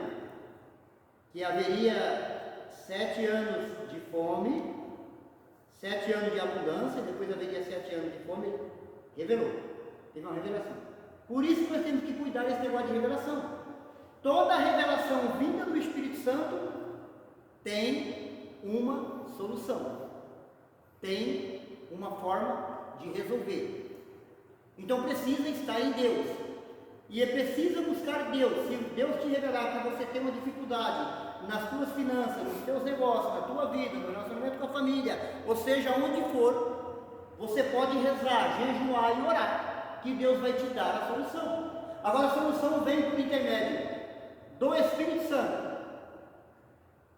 S1: que haveria 7 anos de fome, 7 anos de abundância, depois haveria 7 anos de fome. Ele revelou, teve uma revelação. Por isso que nós temos que cuidar desse negócio de revelação. Toda revelação vinda do Espírito Santo tem uma solução, tem uma forma de resolver. Então precisa estar em Deus, e é preciso buscar Deus. Se Deus te revelar que você tem uma dificuldade nas tuas finanças, nos teus negócios, na tua vida, no relacionamento com a família, ou seja, onde for, você pode rezar, jejuar e orar, que Deus vai te dar a solução. Agora a solução vem por intermédio do Espírito Santo,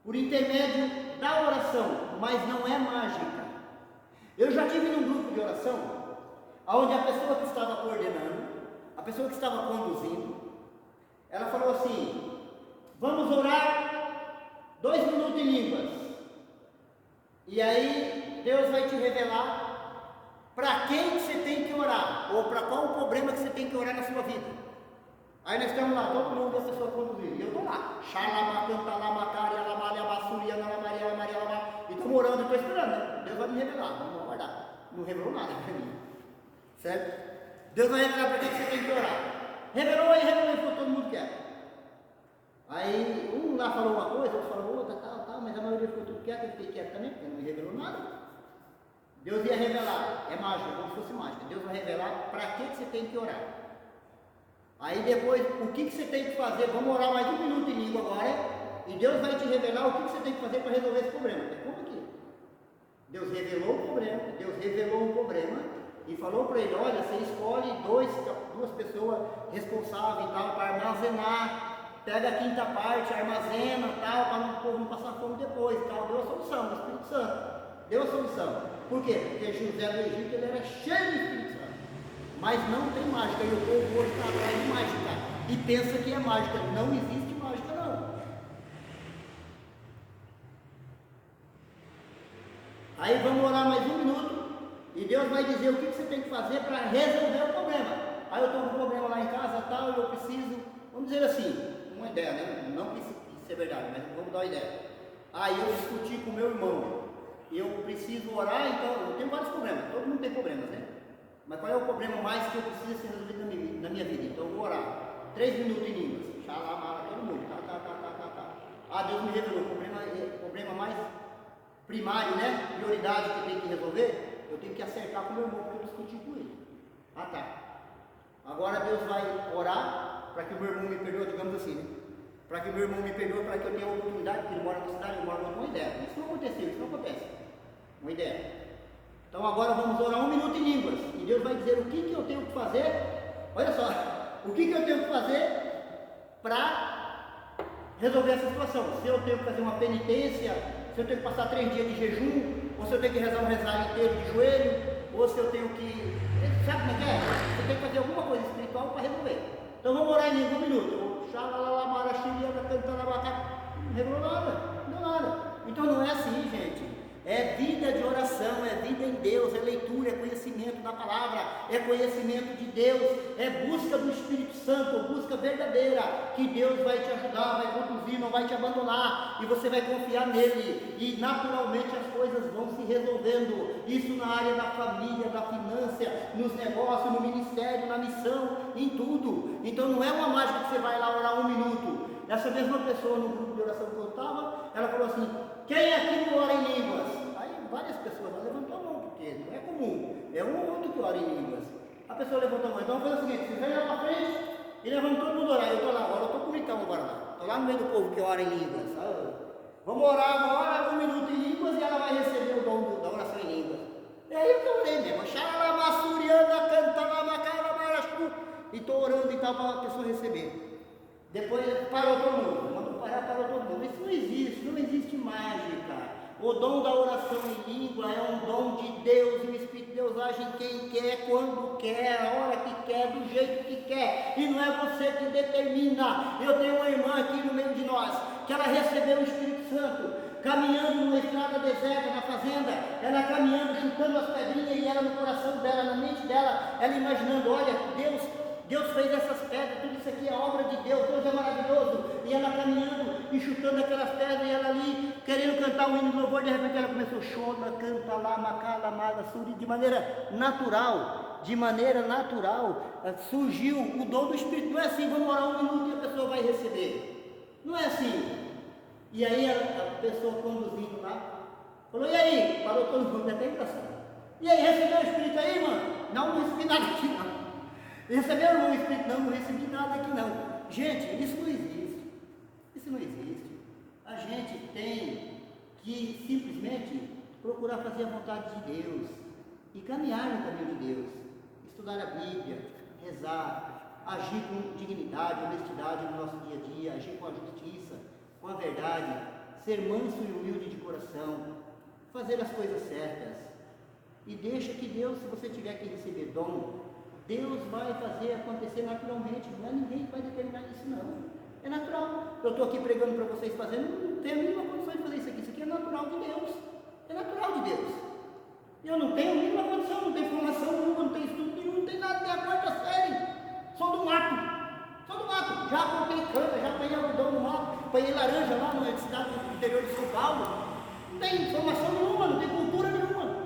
S1: por intermédio da oração, mas não é mágica. Eu já tive num grupo de oração, onde a pessoa que estava coordenando, a pessoa que estava conduzindo, ela falou assim: vamos orar 2 minutos em línguas, e aí Deus vai te revelar para quem que você tem que orar, ou para qual o problema que você tem que orar na sua vida. Aí nós estamos lá, todo mundo, a pessoa conduzindo, e eu estou lá, e estamos orando, estou esperando, né? Deus vai me revelar, vamos aguardar. Não revelou nada para mim, certo? Deus vai revelar para quem que você tem que orar. Revelou, ficou todo mundo quieto. Aí um lá falou uma coisa, outro falou outra, tal, mas a maioria ficou tudo quieto, eu fiquei quieto também, porque não me revelou nada. Deus ia revelar, é mágica, como se fosse mágica. Deus vai revelar para que você tem que orar. Aí depois, o que você tem que fazer? Vamos orar mais 1 minuto em língua agora, e Deus vai te revelar o que você tem que fazer para resolver esse problema. É como aqui. Deus revelou o problema, e falou para ele: olha, você escolhe 2 pessoas responsáveis tal, para armazenar, pega a 5ª parte, armazena tal, para o povo não passar fome depois tal. Deu a solução, o Espírito Santo deu a solução. Por quê? Porque José do Egito ele era cheio de Espírito Santo, mas não tem mágica, e o povo hoje está atrás de mágica e pensa que é mágica. Não existe mágica, não. Aí vamos orar mais 1 minuto, e Deus vai dizer o que você tem que fazer para resolver o problema. Aí eu estou com um problema lá em casa, tal, e eu preciso, vamos dizer assim, uma ideia, né? Não precisa ser verdade, mas vamos dar uma ideia. Aí eu discuti com meu irmão, eu preciso orar, então eu tenho vários problemas, todo mundo tem problemas, né? Mas qual é o problema mais que eu preciso ser resolvido na minha vida? Então eu vou orar. 3 minutos em línguas. Xalá, todo mundo. Tá. Ah, Deus me revelou. O problema mais primário, né? Prioridade que eu tenho que resolver, eu tenho que acertar com o meu irmão, porque eu discuti com ele. Ah, tá. Agora Deus vai orar para que o meu irmão me perdoe, digamos assim, né? Para que o meu irmão me perdoe, para que eu tenha a oportunidade, porque ele mora na cidade, eu moro em outra, uma ideia. Isso não aconteceu, isso não acontece. Uma ideia. Então agora vamos orar 1 minuto em línguas. E Deus vai dizer o que eu tenho que fazer. Olha só, o que eu tenho que fazer para resolver essa situação. Se eu tenho que fazer uma penitência, se eu tenho que passar 3 dias de jejum, ou se eu tenho que rezar um rosário inteiro de joelho, ou se eu tenho que... Sabe como é que é? Você tem que fazer alguma coisa espiritual para resolver. Então vamos orar em língua 1 minuto. Não revelou nada, não nada. Então não é assim, gente. É vida de oração, é vida em Deus, é leitura, é conhecimento da palavra, é conhecimento de Deus, é busca do Espírito Santo, busca verdadeira, que Deus vai te ajudar, vai conduzir, não vai te abandonar, e você vai confiar nele, e naturalmente as coisas vão se resolvendo, isso na área da família, da finança, nos negócios, no ministério, na missão, em tudo. Então não é uma mágica que você vai lá orar 1 minuto. Essa mesma pessoa no grupo de oração que eu estava, ela falou assim: quem aqui não ora em línguas? Aí várias pessoas levantou a mão, porque não é comum, é um ou outro que ora em línguas. A pessoa levantou a mão, então foi o seguinte: vocês vêm lá para frente e levantou todo mundo orar. Eu estou lá agora, eu estou comunicando agora lá, estou lá no meio do povo que ora em línguas. Vamos orar agora 1 minuto em línguas e ela vai receber o dom da oração em línguas. E aí eu orei mesmo, e estou orando e tal para a pessoa receber. Depois parou todo mundo, mandou parar, parou todo mundo. Isso não existe mágica. O dom da oração em língua é um dom de Deus, e o Espírito de Deus age em quem quer, quando quer, a hora que quer, do jeito que quer, e não é você que determina. Eu tenho uma irmã aqui no meio de nós, que ela recebeu o Espírito Santo, caminhando numa estrada deserta, na fazenda, ela caminhando, chutando as pedrinhas, e ela no coração dela, na mente dela, ela imaginando: olha, Deus fez essas pedras, tudo isso aqui é obra de Deus, Deus é maravilhoso. E ela caminhando e chutando aquelas pedras, e ela ali querendo cantar um hino de louvor. De repente ela começou: chora, canta lá, macala, mala, suri. De maneira natural, surgiu o dom do Espírito. Não é assim, vamos orar 1 minuto e a pessoa vai receber. Não é assim. E aí a pessoa conduzindo lá falou: e aí? Parou todo mundo, até engraçado. E aí, recebeu o Espírito aí, mano? Não recebi nada aqui não. Receberam o Espírito? Não recebi nada aqui não. Gente, isso não existe. Isso não existe. A gente tem que simplesmente procurar fazer a vontade de Deus e caminhar no caminho de Deus. Estudar a Bíblia, rezar, agir com dignidade, honestidade no nosso dia a dia, agir com a justiça, com a verdade, ser manso e humilde de coração, fazer as coisas certas. E deixa que Deus, se você tiver que receber dom, Deus vai fazer acontecer naturalmente. Não é ninguém que vai determinar isso não. É natural. Eu estou aqui pregando para vocês fazendo, não tenho a mínima condição de fazer isso aqui. Isso aqui é natural de Deus. É natural de Deus. Eu não tenho a mínima condição, não tenho formação nenhuma, não tenho estudo nenhum, não tenho nada, tenho a 4ª série. Sou do mato. Já cortei cana, já apanhei algodão no mato, apanhei laranja lá na cidade do interior de São Paulo. Não tenho formação nenhuma, não tenho cultura nenhuma.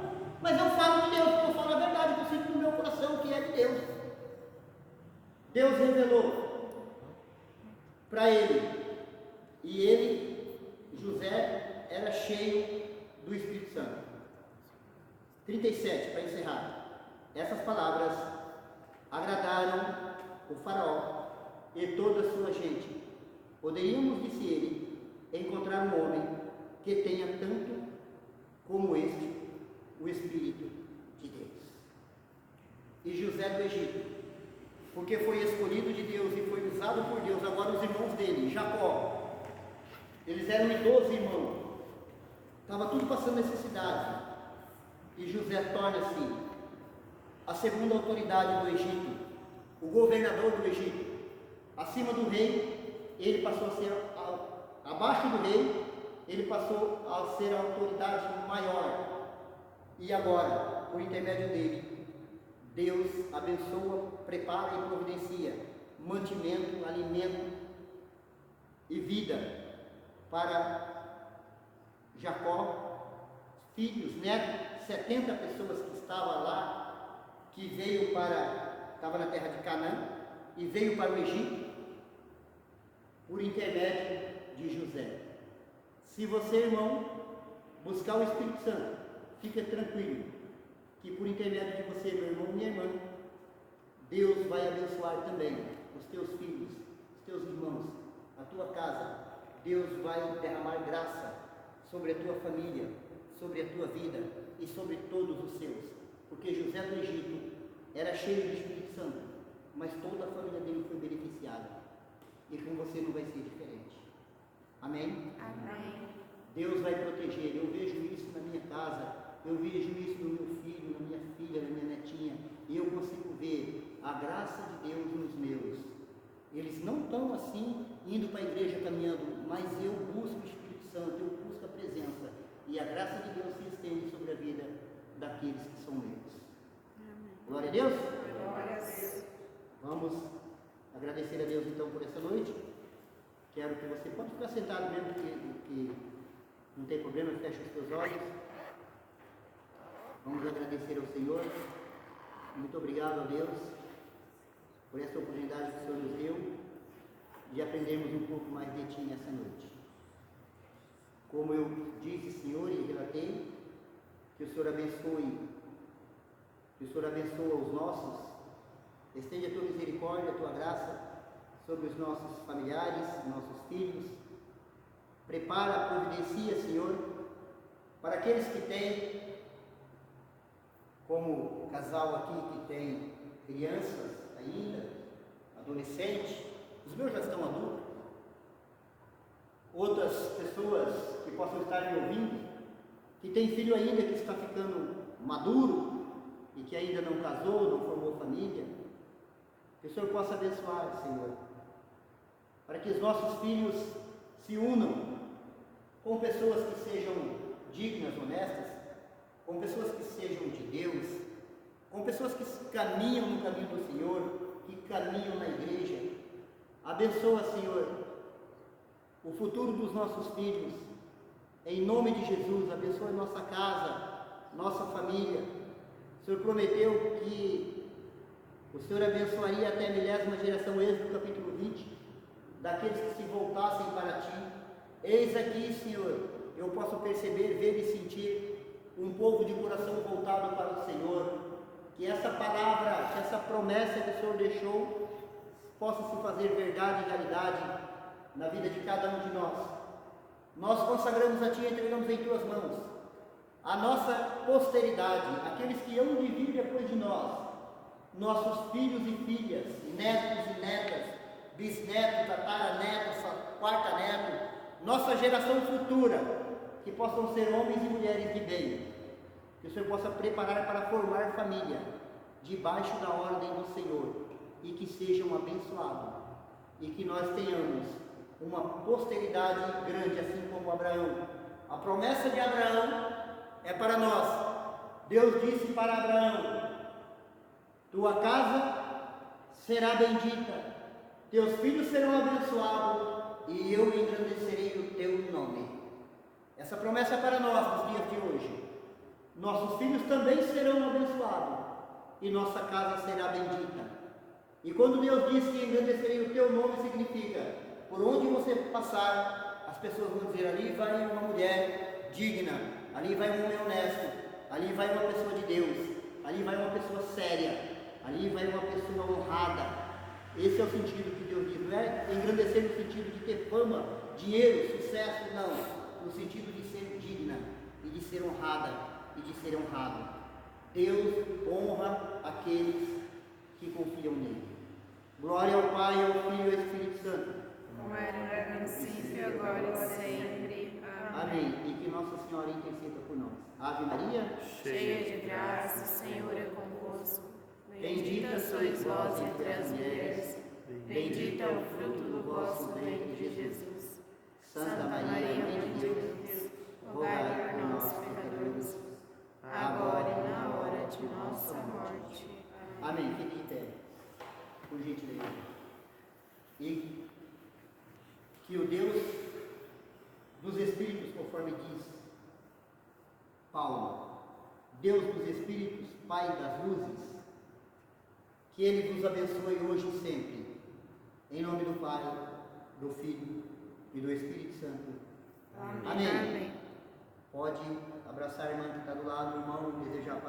S1: Mas eu falo de Deus, porque eu falo a verdade que eu sinto no meu coração, que é de Deus. Deus revelou para ele, e ele, José, era cheio do Espírito Santo. 37, para encerrar. Essas palavras agradaram o faraó e toda a sua gente. Poderíamos, disse ele, encontrar um homem que tenha tanto como este o Espírito de Deus. E José do Egito, porque foi escolhido de Deus e foi usado por Deus. Agora os irmãos dele, Jacó, eles eram idosos irmãos, estava tudo passando necessidade, e José torna-se a segunda autoridade do Egito, o governador do Egito. Acima do rei, ele passou a ser abaixo do rei, ele passou a ser a autoridade maior. E agora, por intermédio dele, Deus abençoa, prepara e providencia mantimento, alimento e vida para Jacó, filhos, netos, 70 pessoas que estavam lá, que estava na terra de Canaã e veio para o Egito por intermédio de José. Se você, irmão, buscar o Espírito Santo, fica tranquilo, que por intermédio de você, meu irmão e minha irmã, Deus vai abençoar também os teus filhos, os teus irmãos, a tua casa. Deus vai derramar graça sobre a tua família, sobre a tua vida e sobre todos os seus. Porque José do Egito era cheio do Espírito Santo, mas toda a família dele foi beneficiada. E com você não vai ser diferente. Amém?
S2: Amém.
S1: Deus vai proteger. Eu vejo isso na minha casa, eu vejo isso no meu filho, na minha filha, na minha netinha, e eu consigo ver a graça de Deus nos meus. Eles não estão assim indo para a igreja caminhando, mas eu busco o Espírito Santo, eu busco a presença, e a graça de Deus se estende sobre a vida daqueles que são meus.
S2: Amém.
S1: Glória a Deus.
S4: Glória a Deus.
S1: Vamos agradecer a Deus então por essa noite. Quero que você pode ficar sentado mesmo, que não tem problema, feche os teus olhos. Vamos agradecer ao Senhor. Muito obrigado a Deus por essa oportunidade que o Senhor nos deu de aprendermos um pouco mais de Ti nessa noite. Como eu disse, Senhor, e relatei, que o Senhor abençoe, os nossos, estende a Tua misericórdia, a Tua graça sobre os nossos familiares, nossos filhos. Prepara, providencia, Senhor, para aqueles que têm, como o casal aqui que tem crianças ainda, adolescentes, os meus já estão adultos, outras pessoas que possam estar me ouvindo, que tem filho ainda que está ficando maduro e que ainda não casou, não formou família, que o Senhor possa abençoar, Senhor, para que os nossos filhos se unam com pessoas que sejam dignas, honestas, com pessoas que sejam de Deus, com pessoas que caminham no caminho do Senhor, que caminham na igreja. Abençoa, Senhor, o futuro dos nossos filhos, em nome de Jesus. Abençoa nossa casa, nossa família. O Senhor prometeu que o Senhor abençoaria até a 1000ª geração, Êxodo capítulo 20, daqueles que se voltassem para Ti. Eis aqui, Senhor, eu posso perceber, ver e sentir um povo de coração voltado para o Senhor, que essa palavra, que essa promessa que o Senhor deixou, possa se fazer verdade e realidade na vida de cada um de nós. Nós consagramos a Ti e entregamos em Tuas mãos a nossa posteridade, aqueles que hão de vir depois de nós, nossos filhos e filhas, netos e netas, bisnetos, tataranetos, quarta-neto, nossa geração futura, que possam ser homens e mulheres de bem, que o Senhor possa preparar para formar família, debaixo da ordem do Senhor, e que sejam abençoados, e que nós tenhamos uma posteridade grande, assim como Abraão. A promessa de Abraão é para nós. Deus disse para Abraão: tua casa será bendita, teus filhos serão abençoados, e eu engrandecerei o teu nome. Essa promessa é para nós nos dias de hoje. Nossos filhos também serão abençoados, e nossa casa será bendita. E quando Deus diz que engrandecerei o teu nome, significa, por onde você passar, as pessoas vão dizer: ali vai uma mulher digna, ali vai um homem honesto, ali vai uma pessoa de Deus, ali vai uma pessoa séria, ali vai uma pessoa honrada. Esse é o sentido que Deus diz. Não é engrandecer no sentido de ter fama, dinheiro, sucesso, não. No sentido de ser digna e de ser honrada e de ser honrado. Deus honra aqueles que confiam nele. Glória ao Pai, ao Filho e ao Espírito Santo.
S2: Como era no princípio, agora e sempre.
S1: Amém. E que Nossa Senhora interceda por nós. Ave Maria,
S2: Cheia de graça, o Senhor é convosco. Bendita sois vós entre as mulheres, bendito é o fruto do vosso ventre, Jesus. Santa Maria, Mãe de Deus, rogai por nós, pecadores, agora e na hora de nossa morte.
S1: amém. Fique em pé, por gentileza. E que o Deus dos Espíritos, conforme diz Paulo, Deus dos Espíritos, Pai das luzes, Que Ele vos abençoe hoje e sempre. Em nome do Pai, do Filho e do Espírito Santo. Amém.
S2: Amém.
S1: Pode abraçar a irmã que está do lado, o irmão, desejar a paz.